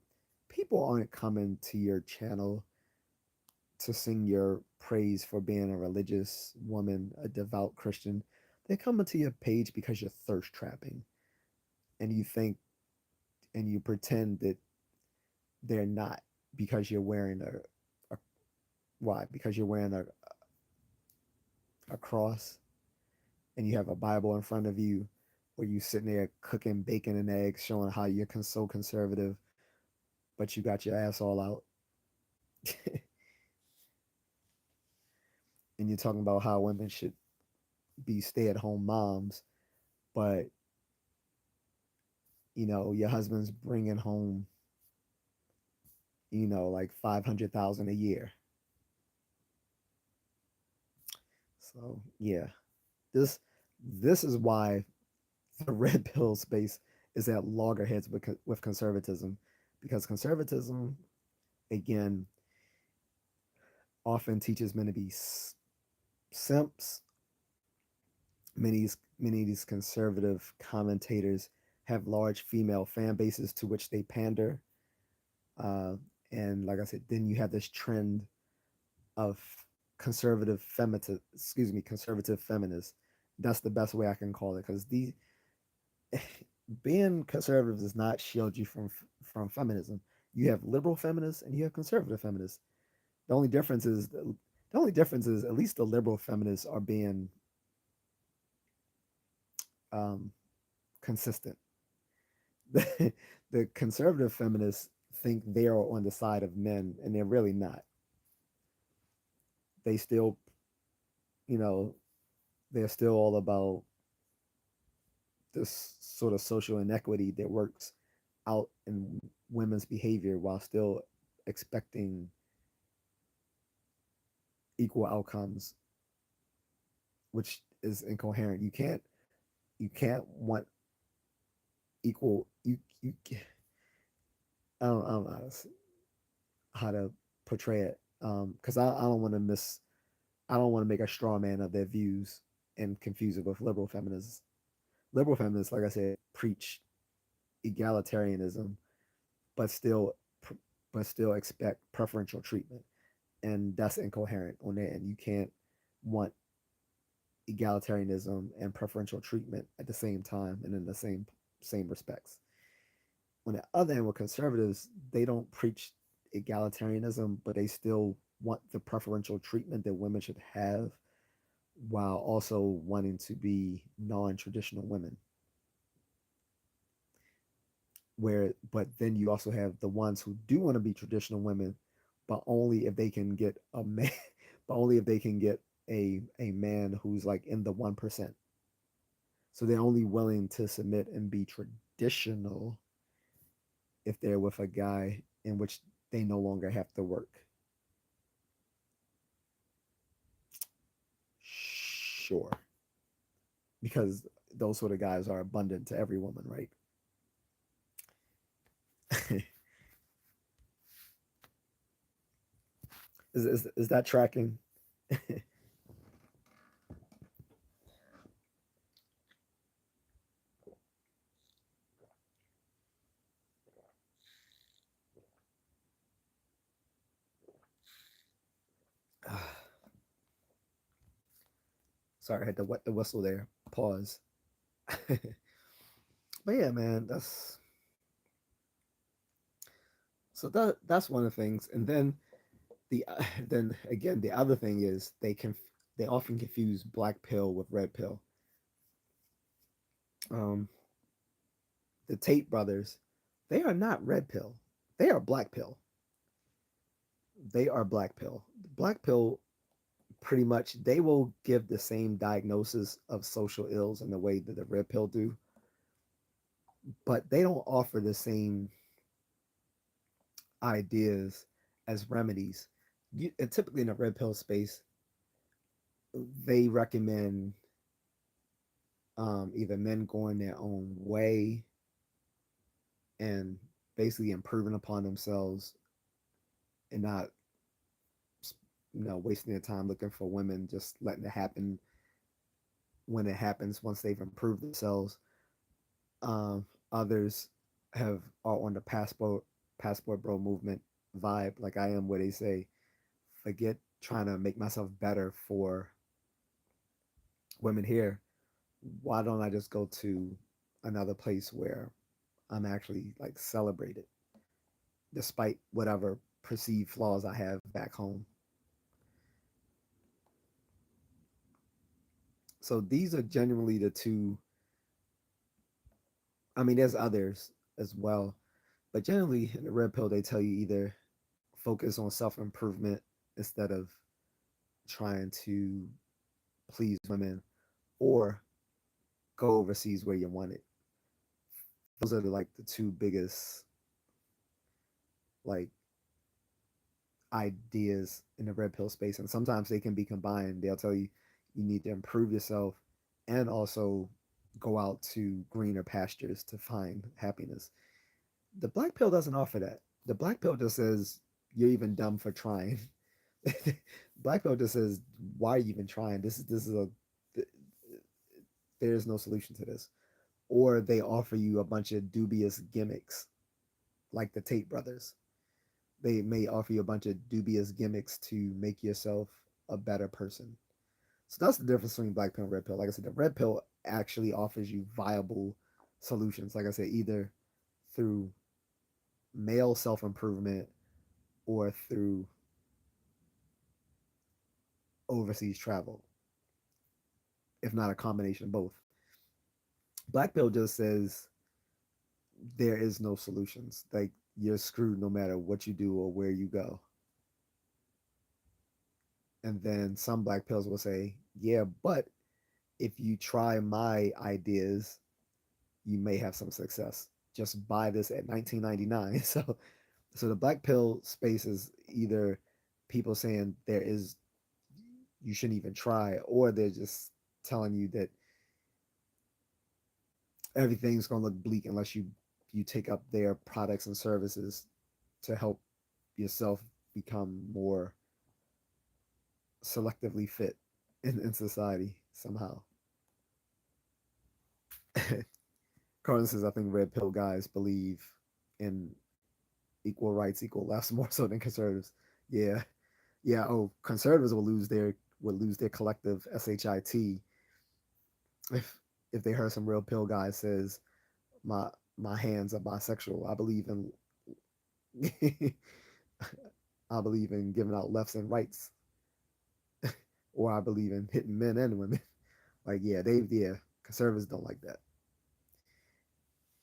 people aren't coming to your channel to sing your praise for being a religious woman, a devout Christian. They're coming to your page because you're thirst trapping, and you think and you pretend that they're not because you're wearing a why? Because you're wearing a cross and you have a Bible in front of you, or you sitting there cooking bacon and eggs, showing how you're so conservative, but you got your ass all out, and you're talking about how women should be stay-at-home moms, but your husband's bringing home, like 500,000 a year. So yeah, this this is why the red pill space is at loggerheads with conservatism, because conservatism, again, often teaches men to be simps. Many of these conservative commentators have large female fan bases to which they pander, uh, and like I said, then you have this trend of conservative feminists. That's the best way I can call it, because the being conservative does not shield you from feminism. You have liberal feminists and you have conservative feminists. The only difference is at least the liberal feminists are being um, consistent. The conservative feminists think they are on the side of men, and they're really not. They still, you know, they're still all about this sort of social inequity that works out in women's behavior while still expecting equal outcomes, which is incoherent. You can't want equal. You I don't know how to portray it because I don't want to miss. I don't want to make a straw man of their views and confuse it with liberal feminism. Liberal feminists, like I said, preach egalitarianism, but still but still expect preferential treatment, and that's incoherent on their end. You can't want egalitarianism and preferential treatment at the same time and in the same respects. On the other hand, with conservatives, they don't preach egalitarianism, but they still want the preferential treatment that women should have while also wanting to be non-traditional women. Where but then you also have the ones who do want to be traditional women, but only if they can get a man, but only if they can get a man who's like in the 1%. So they're only willing to submit and be traditional if they're with a guy in which they no longer have to work. Sure. Because those sort of guys are abundant to every woman, right? Is that tracking? Sorry, I had to wet the whistle there. Pause. But yeah, man, that's one of the things. And then the then again, the other thing is they often confuse black pill with red pill. Um, the Tate brothers, they are not red pill. They are black pill. They are black pill. Black pill pretty much they will give the same diagnosis of social ills in the way that the red pill do, but they don't offer the same ideas as remedies. And typically in the red pill space, they recommend either men going their own way and basically improving upon themselves and not wasting their time looking for women, just letting it happen when it happens once they've improved themselves. Others are on the passport bro movement vibe like I am, where they say forget trying to make myself better for women here. Why don't I just go to another place where I'm actually like celebrated despite whatever perceived flaws I have back home. So these are generally the two. I mean, there's others as well, but generally in the red pill, they tell you either focus on self improvement instead of trying to please women, or go overseas where you want it. Those are like the two biggest like ideas in the red pill space, and sometimes they can be combined. They'll tell you you need to improve yourself and also go out to greener pastures to find happiness. The black pill doesn't offer that. The black pill just says you're even dumb for trying. Black pill just says why are you even trying? This is a there's no solution to this. Or they offer you a bunch of dubious gimmicks like the Tate brothers. They may offer you a bunch of dubious gimmicks to make yourself a better person. So that's the difference between black pill and red pill. Like I said, the red pill actually offers you viable solutions. Like I said, either through male self improvement or through overseas travel, if not a combination of both. Black pill just says there is no solutions. Like you're screwed no matter what you do or where you go. And then some black pills will say, yeah, but if you try my ideas, you may have some success. Just buy this at 19.99. So the black pill space is either people saying there is you shouldn't even try, or they're just telling you that everything's gonna look bleak unless you take up their products and services to help yourself become more selectively fit in society somehow. Carlin says, I think red pill guys believe in equal rights, equal lefts more so than conservatives. Yeah, yeah. Oh, conservatives will lose their collective shit if they heard some real pill guy says my my hands are bisexual. I believe in I believe in giving out lefts and rights, or I believe in hitting men and women. Like yeah, conservatives don't like that.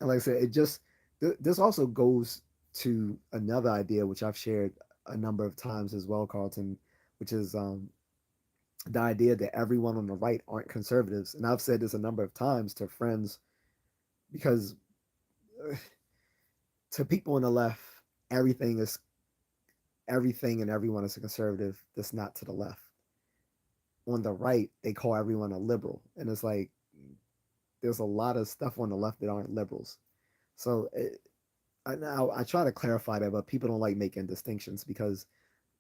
And like I said, it just this also goes to another idea which I've shared a number of times as well, Carlton, which is the idea that everyone on the right aren't conservatives. And I've said this a number of times to friends because to people on the left, everything is everything and everyone is a conservative that's not to the left. On the right, they call everyone a liberal, and it's like there's a lot of stuff on the left that aren't liberals. So now I try to clarify that, but people don't like making distinctions because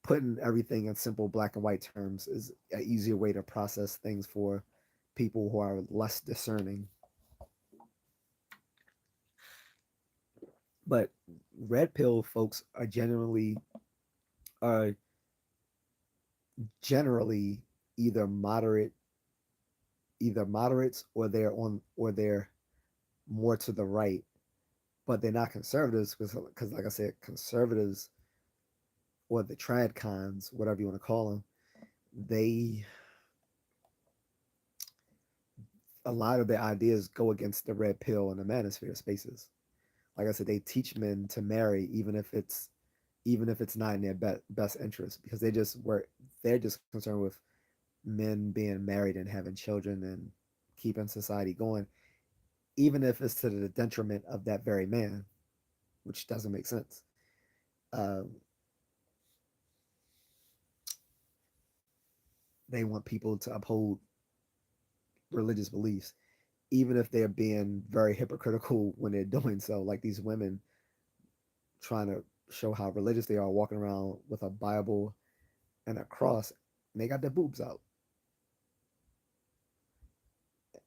putting everything in simple black and white terms is an easier way to process things for people who are less discerning. But red pill folks are generally either moderate either moderates or they're more to the right, but they're not conservatives because like I said, conservatives or the trad cons, whatever you want to call them, they a lot of their ideas go against the red pill and the manosphere spaces. Like I said, they teach men to marry even if it's not in their best interest because they're just concerned with men being married and having children and keeping society going, even if it's to the detriment of that very man, which doesn't make sense. Um, they want people to uphold religious beliefs, even if they're being very hypocritical when they're doing so. Like these women trying to show how religious they are, walking around with a Bible and a cross, and they got their boobs out,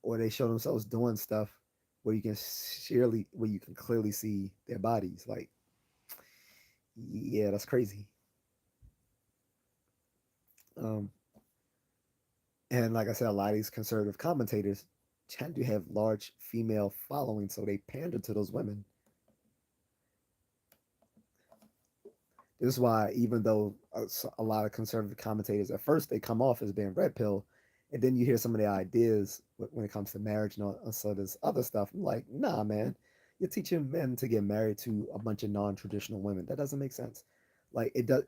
or they show themselves doing stuff where you can clearly see their bodies. Like, yeah, that's crazy. Um, and like I said, a lot of these conservative commentators tend to have large female followings, so they pander to those women. This is why, even though a lot of conservative commentators at first they come off as being red pill, and then you hear some of the ideas when it comes to marriage and so this other stuff. I'm like, nah, man, you're teaching men to get married to a bunch of non-traditional women. That doesn't make sense. Like it does.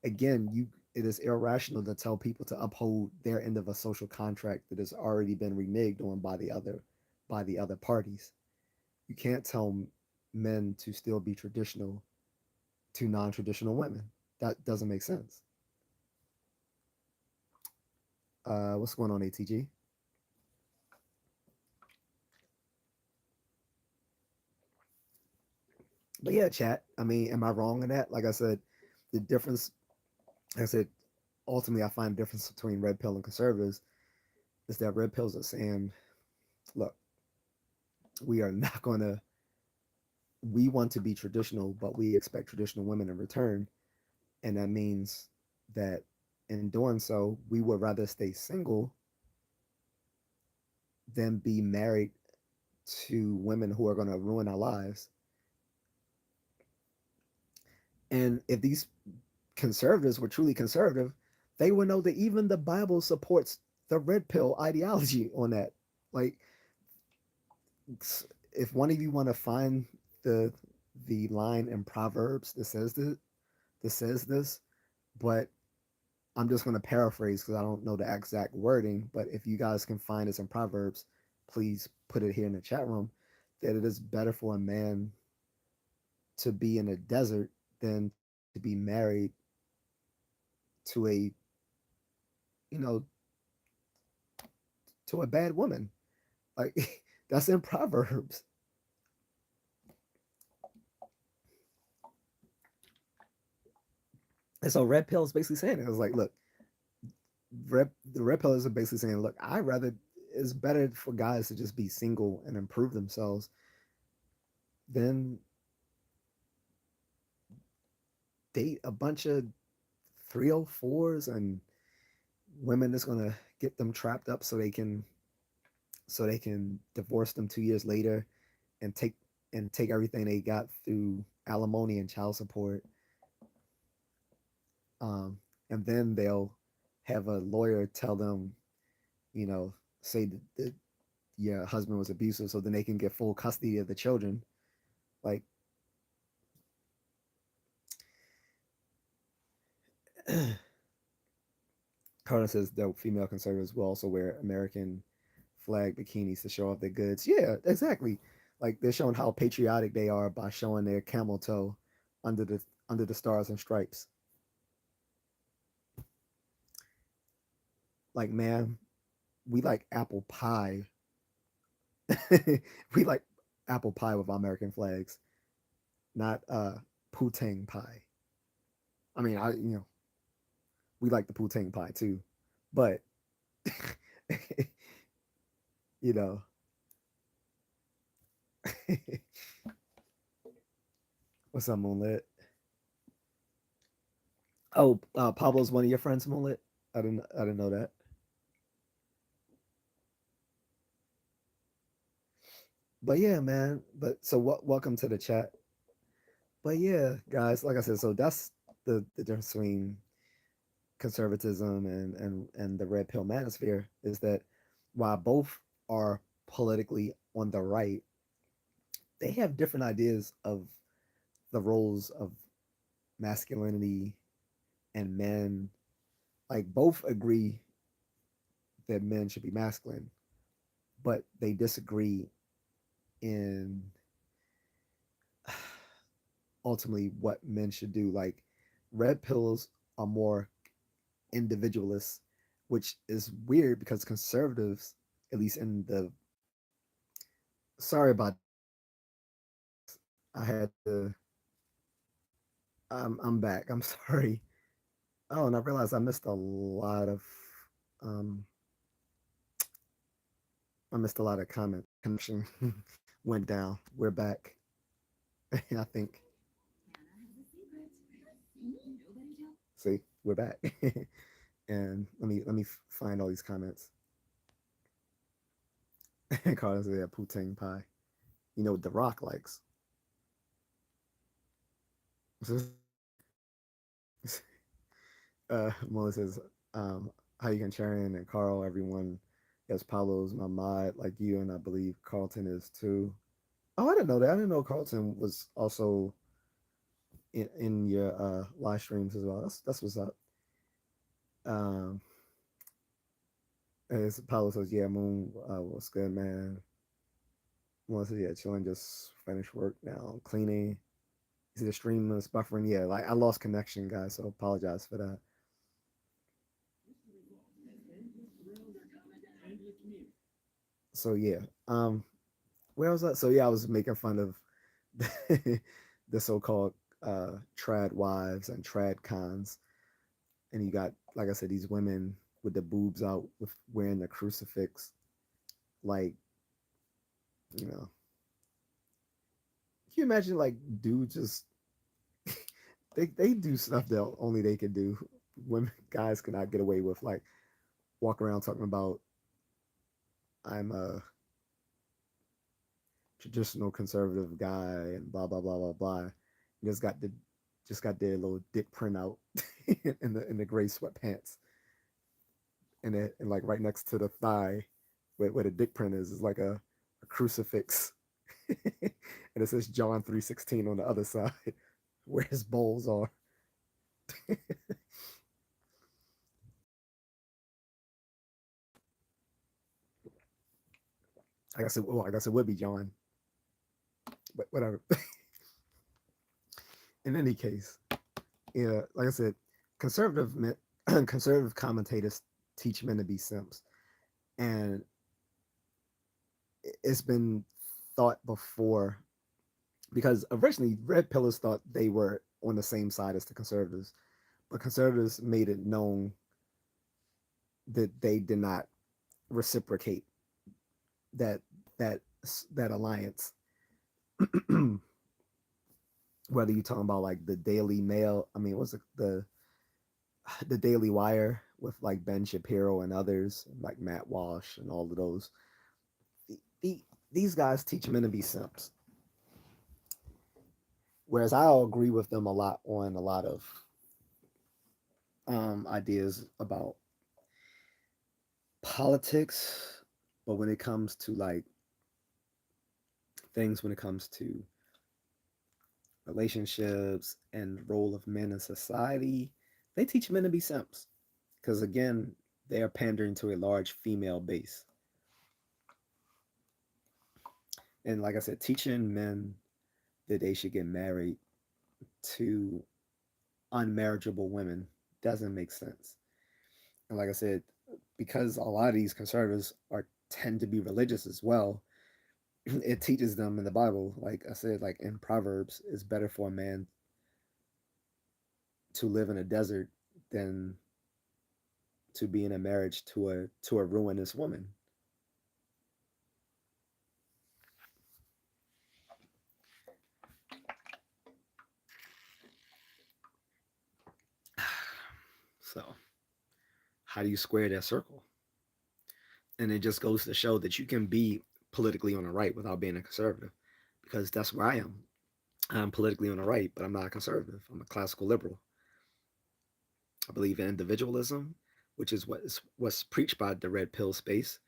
Again, it is irrational to tell people to uphold their end of a social contract that has already been reneged on by the other parties. You can't tell men to still be traditional to non-traditional women. That doesn't make sense. What's going on, ATG? But yeah, chat. I mean, am I wrong in that? Like I said, the difference. Like I said, ultimately, I find the difference between red pill and conservatives is that red pills are saying, look, we are not going to. We want to be traditional, but we expect traditional women in return, and that means that in doing so, we would rather stay single than be married to women who are going to ruin our lives. And if these conservatives were truly conservative, they would know that even the Bible supports the red pill ideology on that. Like if one of you want to find the the line in Proverbs that says this, but I'm just going to paraphrase because I don't know the exact wording. But if you guys can find this in Proverbs, please put it here in the chat room. That it is better for a man to be in a desert than to be married to a you know to a bad woman. Like that's in Proverbs. And so Red Pill is basically saying it was like, look, the Red Pill is basically saying, look, I rather it's better for guys to just be single and improve themselves than date a bunch of 304s and women that's gonna get them trapped up so they can divorce them 2 years later and take everything they got through alimony and child support. Um, and then they'll have a lawyer tell them, you know, say that your husband was abusive, so then they can get full custody of the children. Like, Carter says that female conservatives will also wear American flag bikinis to show off their goods. Yeah, exactly. Like they're showing how patriotic they are by showing their camel toe under the under the stars and stripes. Like, man, we like apple pie. We like apple pie with American flags, not poutine pie. I mean, we like the poutine pie too, but you know, what's up, Moonlit? Oh, Pablo's one of your friends, Moonlit. I didn't know that. But yeah, man. But so what? Welcome to the chat. But yeah, guys, like I said, so that's the difference between conservatism and the red pill manosphere is that while both are politically on the right, they have different ideas of the roles of masculinity and men. Like both agree that men should be masculine, but they disagree in ultimately what men should do. Like red pills are more individualists, which is weird because conservatives, at least in the sorry about I had to I'm back. I'm sorry. Oh, and I realized I missed a lot of um I missed a lot of comment. Connection went down. We're back. I think see, we're back. And let me find all these comments. Carlos said, yeah, poutine pie. You know what The Rock likes. Melissa says, how you contrarian and Carl, everyone. Yes, Paulo's my mod, like you, and I believe Carlton is too. Oh, I didn't know that. I didn't know Carlton was also in your live streams as well. That's what's up. Um, as Paulo says, yeah, Moon, what's good, man? Melissa, yeah, chilling, just finished work now, cleaning. See the stream is buffering. Yeah, like I lost connection, guys, so apologize for that. So yeah, where was that? So yeah, I was making fun of the so-called trad wives and trad cons, and you got, like I said, these women with the boobs out, with wearing the crucifix. Like, you know, can you imagine like dudes just they do stuff that only they can do. Women guys cannot get away with, like walk around talking about I'm a traditional conservative guy and blah blah blah blah blah. You just got their little dick print out in the gray sweatpants, and like right next to the thigh where the dick print is like a a crucifix, and it says John 3:16 on the other side, where his bowls are. I guess it would be John, but whatever. In any case, yeah, like I said, conservative men, conservative commentators teach men to be simps, and it's been thought before because originally red pillars thought they were on the same side as the conservatives, but conservatives made it known that they did not reciprocate that that that alliance. Whether you're talking about like the Daily Mail, I mean, what's the Daily Wire with like Ben Shapiro and others, like Matt Walsh and all of those. These guys teach men to be simps, whereas I'll agree with them a lot on a lot of ideas about politics, but when it comes to like things, when it comes to relationships and the role of men in society, they teach men to be simps because again, they are pandering to a large female base. And like I said, teaching men that they should get married to unmarriageable women doesn't make sense. And like I said, because a lot of these conservatives are tend to be religious as well, it teaches them in the Bible, like I said, like in Proverbs, it's better for a man to live in a desert than to be in a marriage to a ruinous woman. So how do you square that circle? And it just goes to show that you can be politically on the right without being a conservative, because that's where I am. I'm politically on the right, but I'm not a conservative. I'm a classical liberal. I believe in individualism, which is what's preached by the red pill space,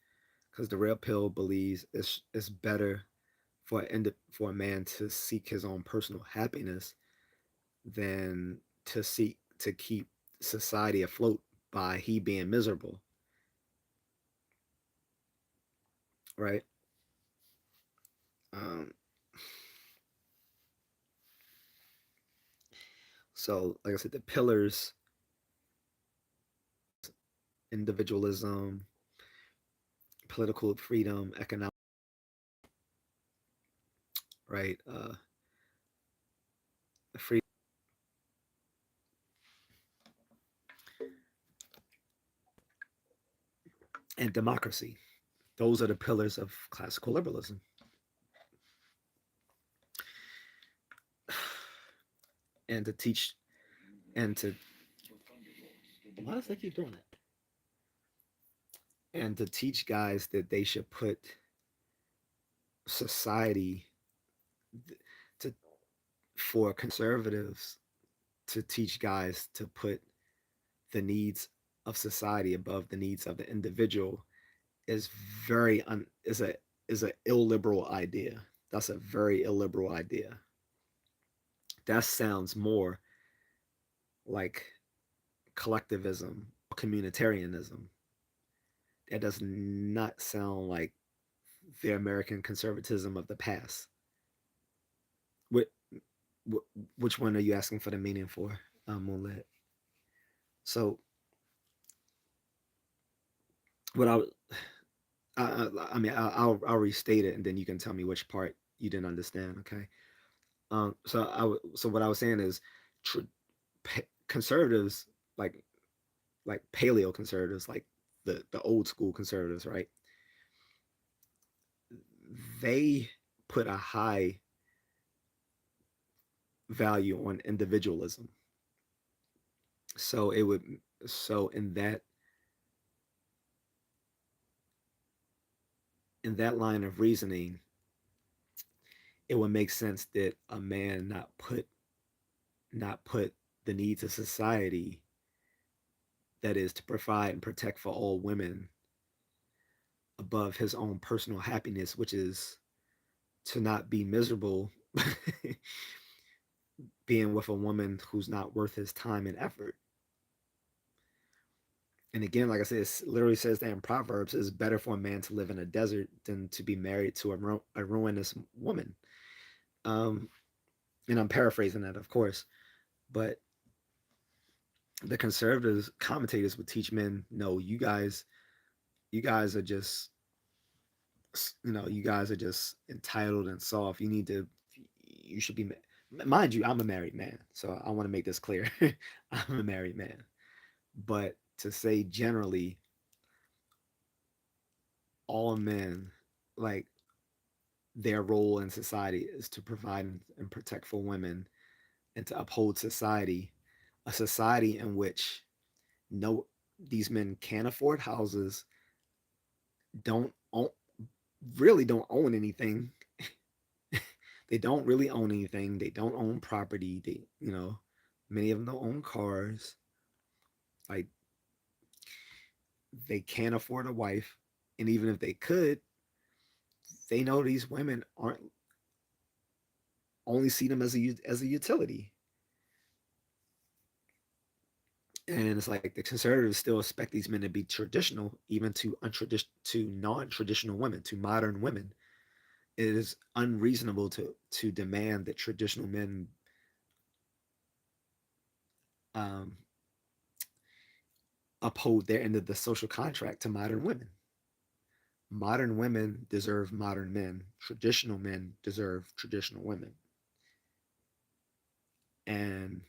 because the red pill believes it's better for a man to seek his own personal happiness than to keep society afloat by he being miserable, right? Um, so, like I said, the pillars: individualism, political freedom, economic, right? Free and democracy. Those are the pillars of classical liberalism. And to teach and to why does I keep doing that? And to teach guys that they should put society to for conservatives to teach guys to put the needs of society above the needs of the individual is very is a illiberal idea. That's a very illiberal idea. That sounds more like collectivism, communitarianism. That does not sound like the American conservatism of the past. What, which one are you asking for the meaning for, Moonlit? So, what I mean, I'll restate it, and then you can tell me which part you didn't understand. Okay. So what I was saying is, tr- conservatives like paleo conservatives, like the old school conservatives, right? They put a high value on individualism. So it would so in that line of reasoning, it would make sense that a man not put the needs of society, that is to provide and protect for all women, above his own personal happiness, which is to not be miserable being with a woman who's not worth his time and effort. And again, like I said, it literally says that in Proverbs, it's better for a man to live in a desert than to be married to a ruinous woman. Um, and I'm paraphrasing that, of course, but the conservatives commentators would teach men, no, you guys are just, you guys are just entitled and soft. You should be, mind you, I'm a married man, so I want to make this clear. I'm a married man, but to say generally, all men, like their role in society is to provide and protect for women and to uphold society, a society in which no these men can't afford houses, don't own, really don't own anything. They don't really own anything. They don't own property. Many of them don't own cars. Like they can't afford a wife, and even if they could, they know these women aren't only see them as a utility. And it's like the conservatives still expect these men to be traditional, even to non-traditional women, to modern women. It is unreasonable to demand that traditional men um, uphold their end of the social contract to modern women. Modern women deserve modern men. Traditional men deserve traditional women. And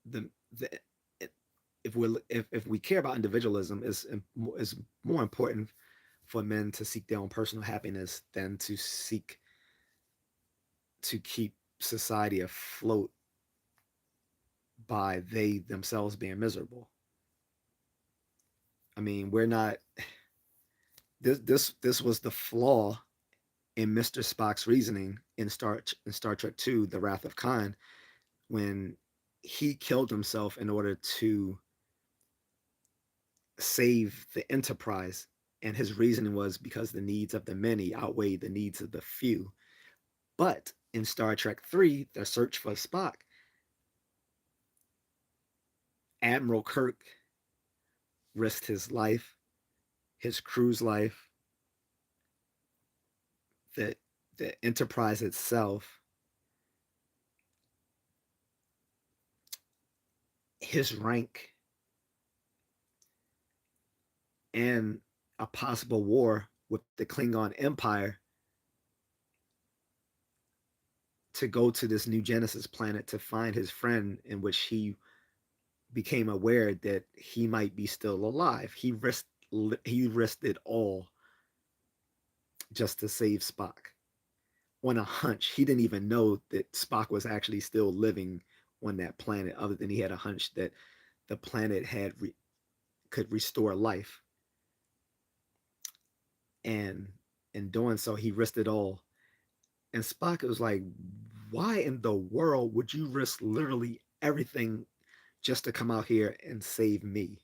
the the if we care about individualism, is more important for men to seek their own personal happiness than to seek to keep society afloat by they themselves being miserable. I mean, we're not this was the flaw in Mr. Spock's reasoning in Star Trek 2, The Wrath of Khan, when he killed himself in order to save the Enterprise. And his reasoning was because the needs of the many outweigh the needs of the few. But in Star Trek 3, The Search for Spock, Admiral Kirk risked his life, his crew's life, the the Enterprise itself, his rank, and a possible war with the Klingon Empire to go to this new Genesis planet to find his friend, in which he became aware that he might be still alive. He risked it all just to save Spock on a hunch. He didn't even know that Spock was actually still living on that planet, other than he had a hunch that the planet could restore life. And in doing so, he risked it all. And Spock was like, why in the world would you risk literally everything just to come out here and save me?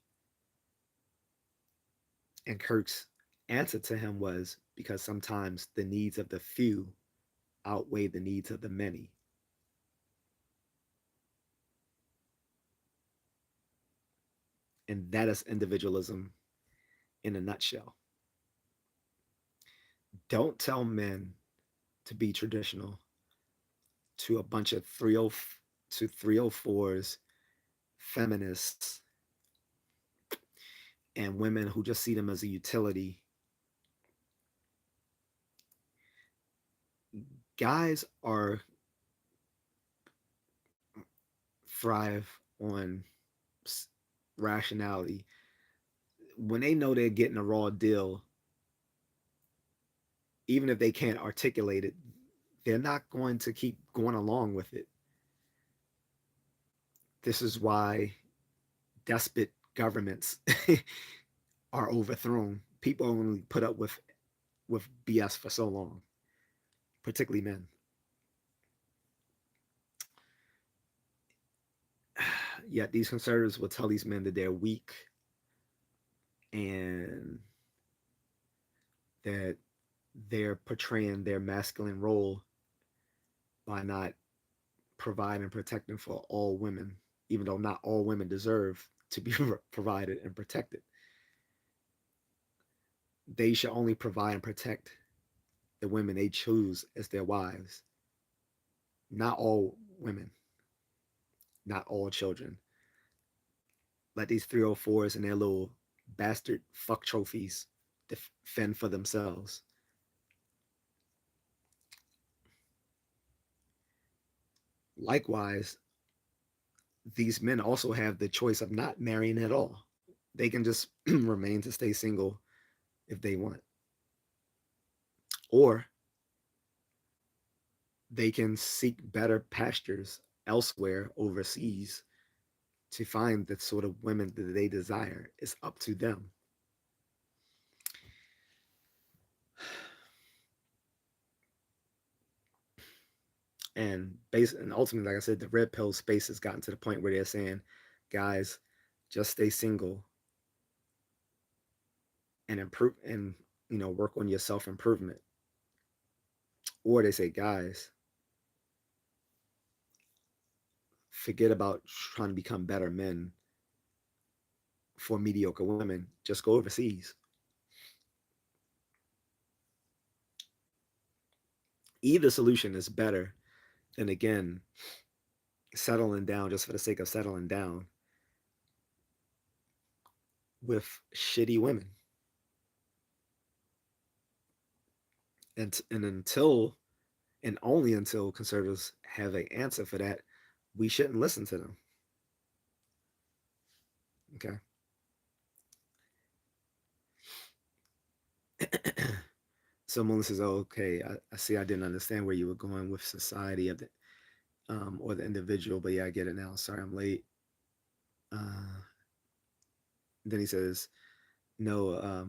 And Kirk's answer to him was, because sometimes the needs of the few outweigh the needs of the many. And that is individualism in a nutshell. Don't tell men to be traditional to a bunch of 304s, feminists, and women who just see them as a utility. Guys are thrive on rationality. When they know they're getting a raw deal, even if they can't articulate it, they're not going to keep going along with it. This is why despot governments are overthrown. People only put up with BS for so long, particularly men. Yet these conservatives will tell these men that they're weak and that they're portraying their masculine role by not providing and protecting for all women, even though not all women deserve to be provided and protected. They should only provide and protect the women they choose as their wives. Not all women, not all children. Let these 304s and their little bastard fuck trophies fend for themselves. Likewise, these men also have the choice of not marrying at all. They can just remain to stay single if they want. Or they can seek better pastures elsewhere overseas to find the sort of women that they desire. It's up to them. And ultimately, like I said, the red pill space has gotten to the point where they're saying, guys, just stay single and improve and work on your self improvement. Or they say, guys, forget about trying to become better men for mediocre women. Just go overseas. Either solution is better than, again, settling down just for the sake of settling down with shitty women. And until and only until conservatives have an answer for that, we shouldn't listen to them. Okay. So Melissa says, oh, okay, I see I didn't understand where you were going with society of the or the individual, but yeah, I get it now. Sorry, I'm late. Uh, then he says, no,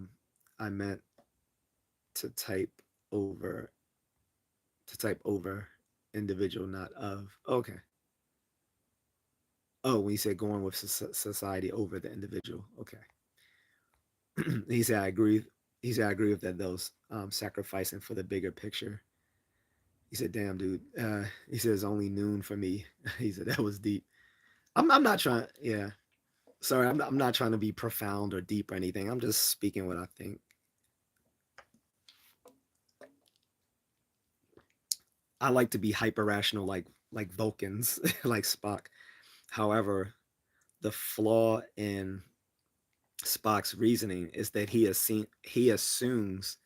I meant to type over individual, not of. Okay. Oh, when you said going with society over the individual. Okay. He said, I agree. He said, I agree with that. Those sacrificing for the bigger picture. He said, damn, dude. He says, only noon for me. He said, that was deep. I'm not trying. Yeah. Sorry, I'm not trying to be profound or deep or anything. I'm just speaking what I think. I like to be hyper rational, like Vulcans, like Spock. However, the flaw in Spock's reasoning is that he assumes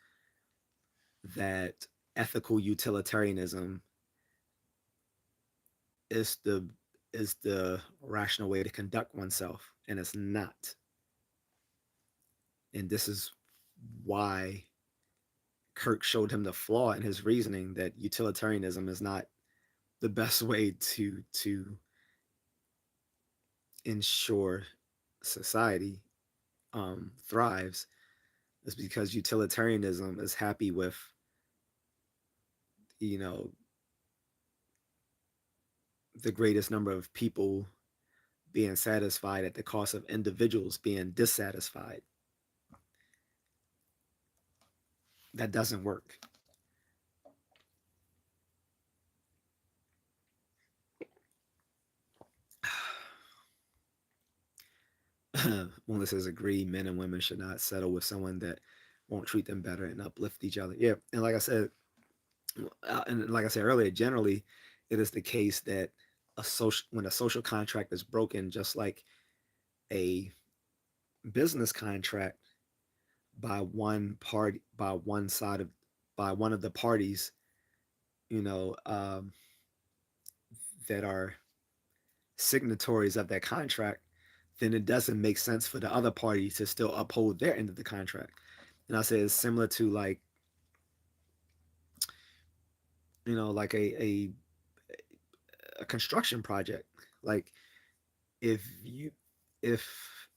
that ethical utilitarianism is the rational way to conduct oneself, and it's not. And this is why Kirk showed him the flaw in his reasoning that utilitarianism is not the best way to ensure society thrives. Is because utilitarianism is happy with you know the greatest number of people being satisfied at the cost of individuals being dissatisfied. That doesn't work. Melissa says, agree, men and women should not settle with someone that won't treat them better and uplift each other. Yeah, and like I said earlier, generally, it is the case that when a social contract is broken, just like a business contract by one part by one side of by one of the parties, you know, that are signatories of that contract, then it doesn't make sense for the other party to still uphold their end of the contract. And I say it's similar to like a construction project. Like if you if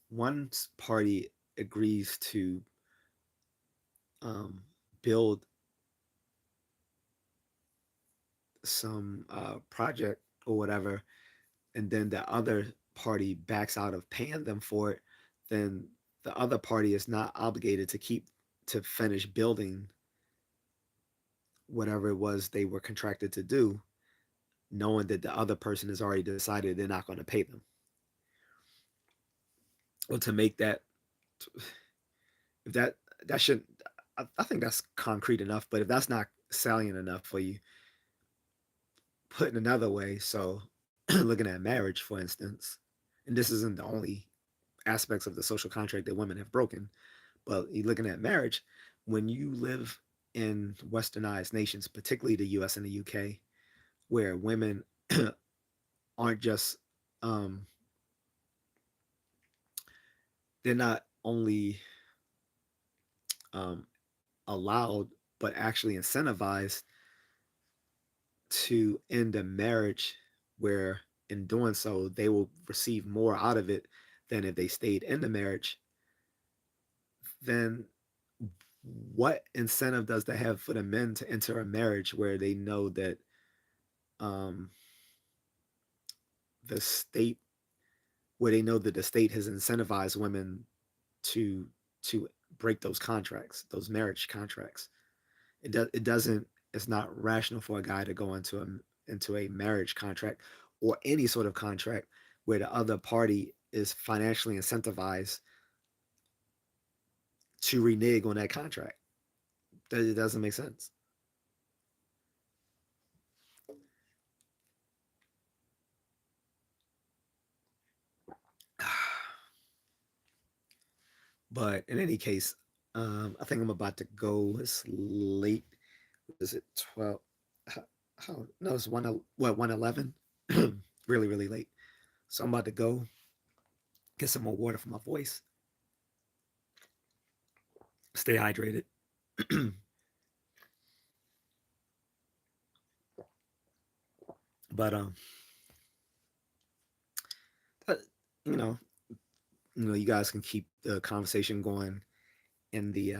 one party agrees to um, build some project or whatever, and then the other party backs out of paying them for it, then the other party is not obligated to finish building whatever it was they were contracted to do, knowing that the other person has already decided they're not going to pay them. Or to make that, if that should, I think that's concrete enough. But if that's not salient enough for you, put in another way. So, looking at marriage, for instance, and this isn't the only aspects of the social contract that women have broken, but you're looking at marriage, when you live in westernized nations, particularly the US and the UK, where women aren't just, um, they're not only um, allowed, but actually incentivized to end a marriage where in doing so they will receive more out of it than if they stayed in the marriage, then what incentive does that have for the men to enter a marriage where they know that um, the state, where they know that the state has incentivized women to to break those contracts, those marriage contracts? It doesn't. It's not rational for a guy to go into a marriage contract or any sort of contract where the other party is financially incentivized to renege on that contract. It doesn't make sense. But in any case, I think I'm about to go. It's late. Is it 12? How? No, it's 1:11. Really, really late. So I'm about to go get some more water for my voice. Stay hydrated. But uh, you know, you guys can keep the conversation going in the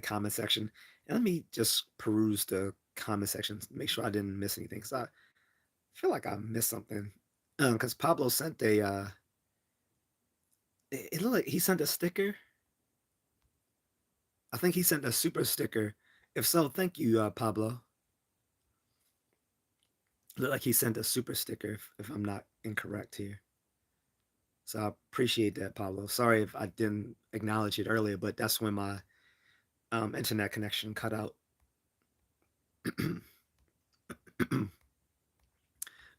comment section. And let me just peruse the comment section, make sure I didn't miss anything, because I feel like I missed something. Because Pablo sent it looked like he sent a sticker. I think he sent a super sticker. If so, thank you, Pablo. Looked like he sent a super sticker, if I'm not incorrect here. So I appreciate that, Pablo. Sorry if I didn't acknowledge it earlier, but that's when my internet connection cut out.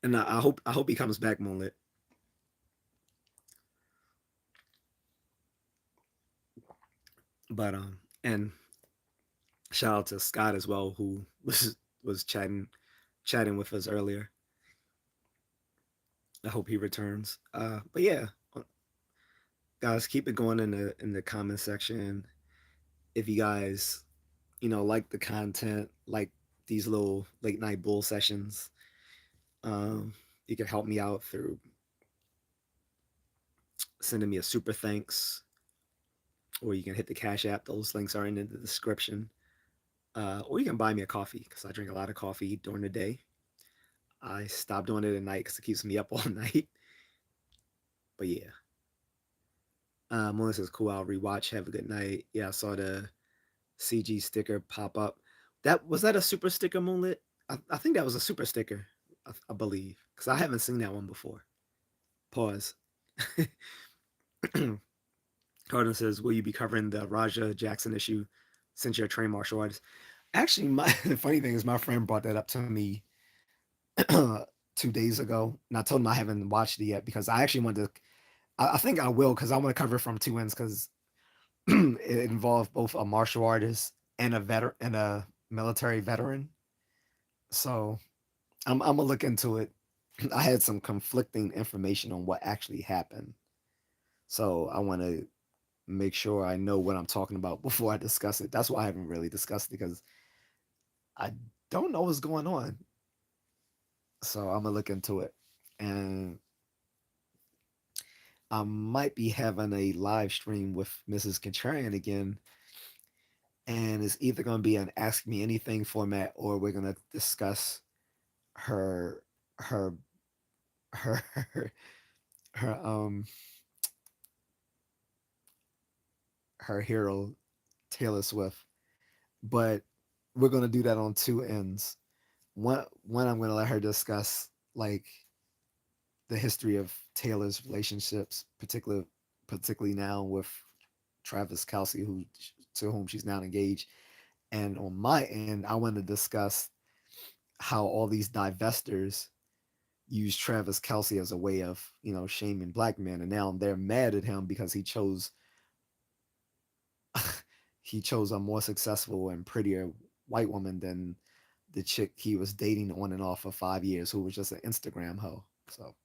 And I hope he comes back, Moonlit. But and shout out to Scott as well, who was chatting with us earlier. I hope he returns. But yeah, guys, keep it going in the comment section. If you guys, like the content, like these little late night bull sessions, um, you can help me out through sending me a super thanks, or you can hit the Cash App. Those links are in the description. Or you can buy me a coffee because I drink a lot of coffee during the day. I stopped doing it at night because it keeps me up all night. But yeah, Melissa says, cool. I'll rewatch. Have a good night. Yeah, I saw the CG sticker pop up. That a super sticker, Moonlit? I think that was a super sticker, I believe, because I haven't seen that one before. Pause. Carden says, will you be covering the Raja Jackson issue since you're a trained martial artist? Actually, the funny thing is my friend brought that up to me 2 days ago, and I told him I haven't watched it yet because I actually wanted to. I think I will because I want to cover it from two ends because it involved both a martial artist and a veteran and a military veteran. So I'm gonna look into it. I had some conflicting information on what actually happened, so I want to make sure I know what I'm talking about before I discuss it. That's why I haven't really discussed it because I don't know what's going on. So I'm gonna look into it, and I might be having a live stream with Mrs. Contrarian again, and it's either gonna be an Ask Me Anything format or we're gonna discuss her her her her her hero Taylor Swift. But we're gonna do that on two ends. One I'm gonna let her discuss like the history of Taylor's relationships, particularly now with Travis Kelsey, who to whom she's now engaged. And on my end, I want to discuss how all these divestors use Travis Kelsey as a way of, shaming black men, and now they're mad at him because he chose a more successful and prettier white woman than the chick he was dating on and off for 5 years, who was just an Instagram hoe. So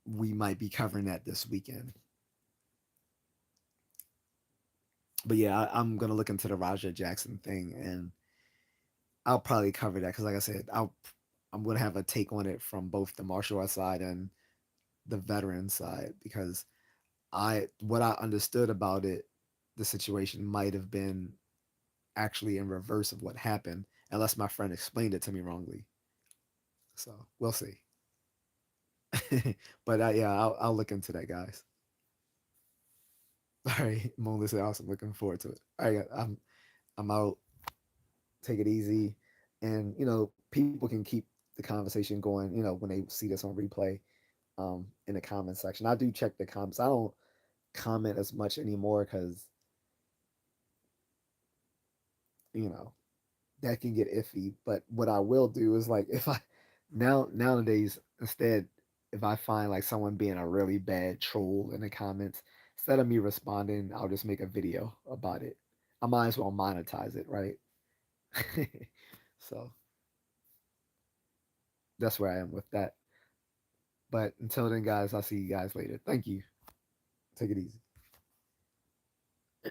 we might be covering that this weekend. But yeah, I'm gonna look into the Roger Jackson thing, and I'll probably cover that because, like I said, I'm gonna have a take on it from both the martial arts side and the veteran side, because what I understood about it, the situation might have been actually in reverse of what happened, unless my friend explained it to me wrongly. So we'll see. But yeah, I'll look into that, guys. All right, Melissa, awesome. Looking forward to it. All right, I'm out. Take it easy, and people can keep the conversation going. When they see this on replay, in the comment section. I do check the comments. I don't comment as much anymore because you know that can get iffy. But what I will do is, like, if I nowadays, instead, if I find like someone being a really bad troll in the comments, instead of me responding, I'll just make a video about it. I might as well monetize it, right? So that's where I am with that. But until then, guys, I'll see you guys later. Thank you. Take it easy.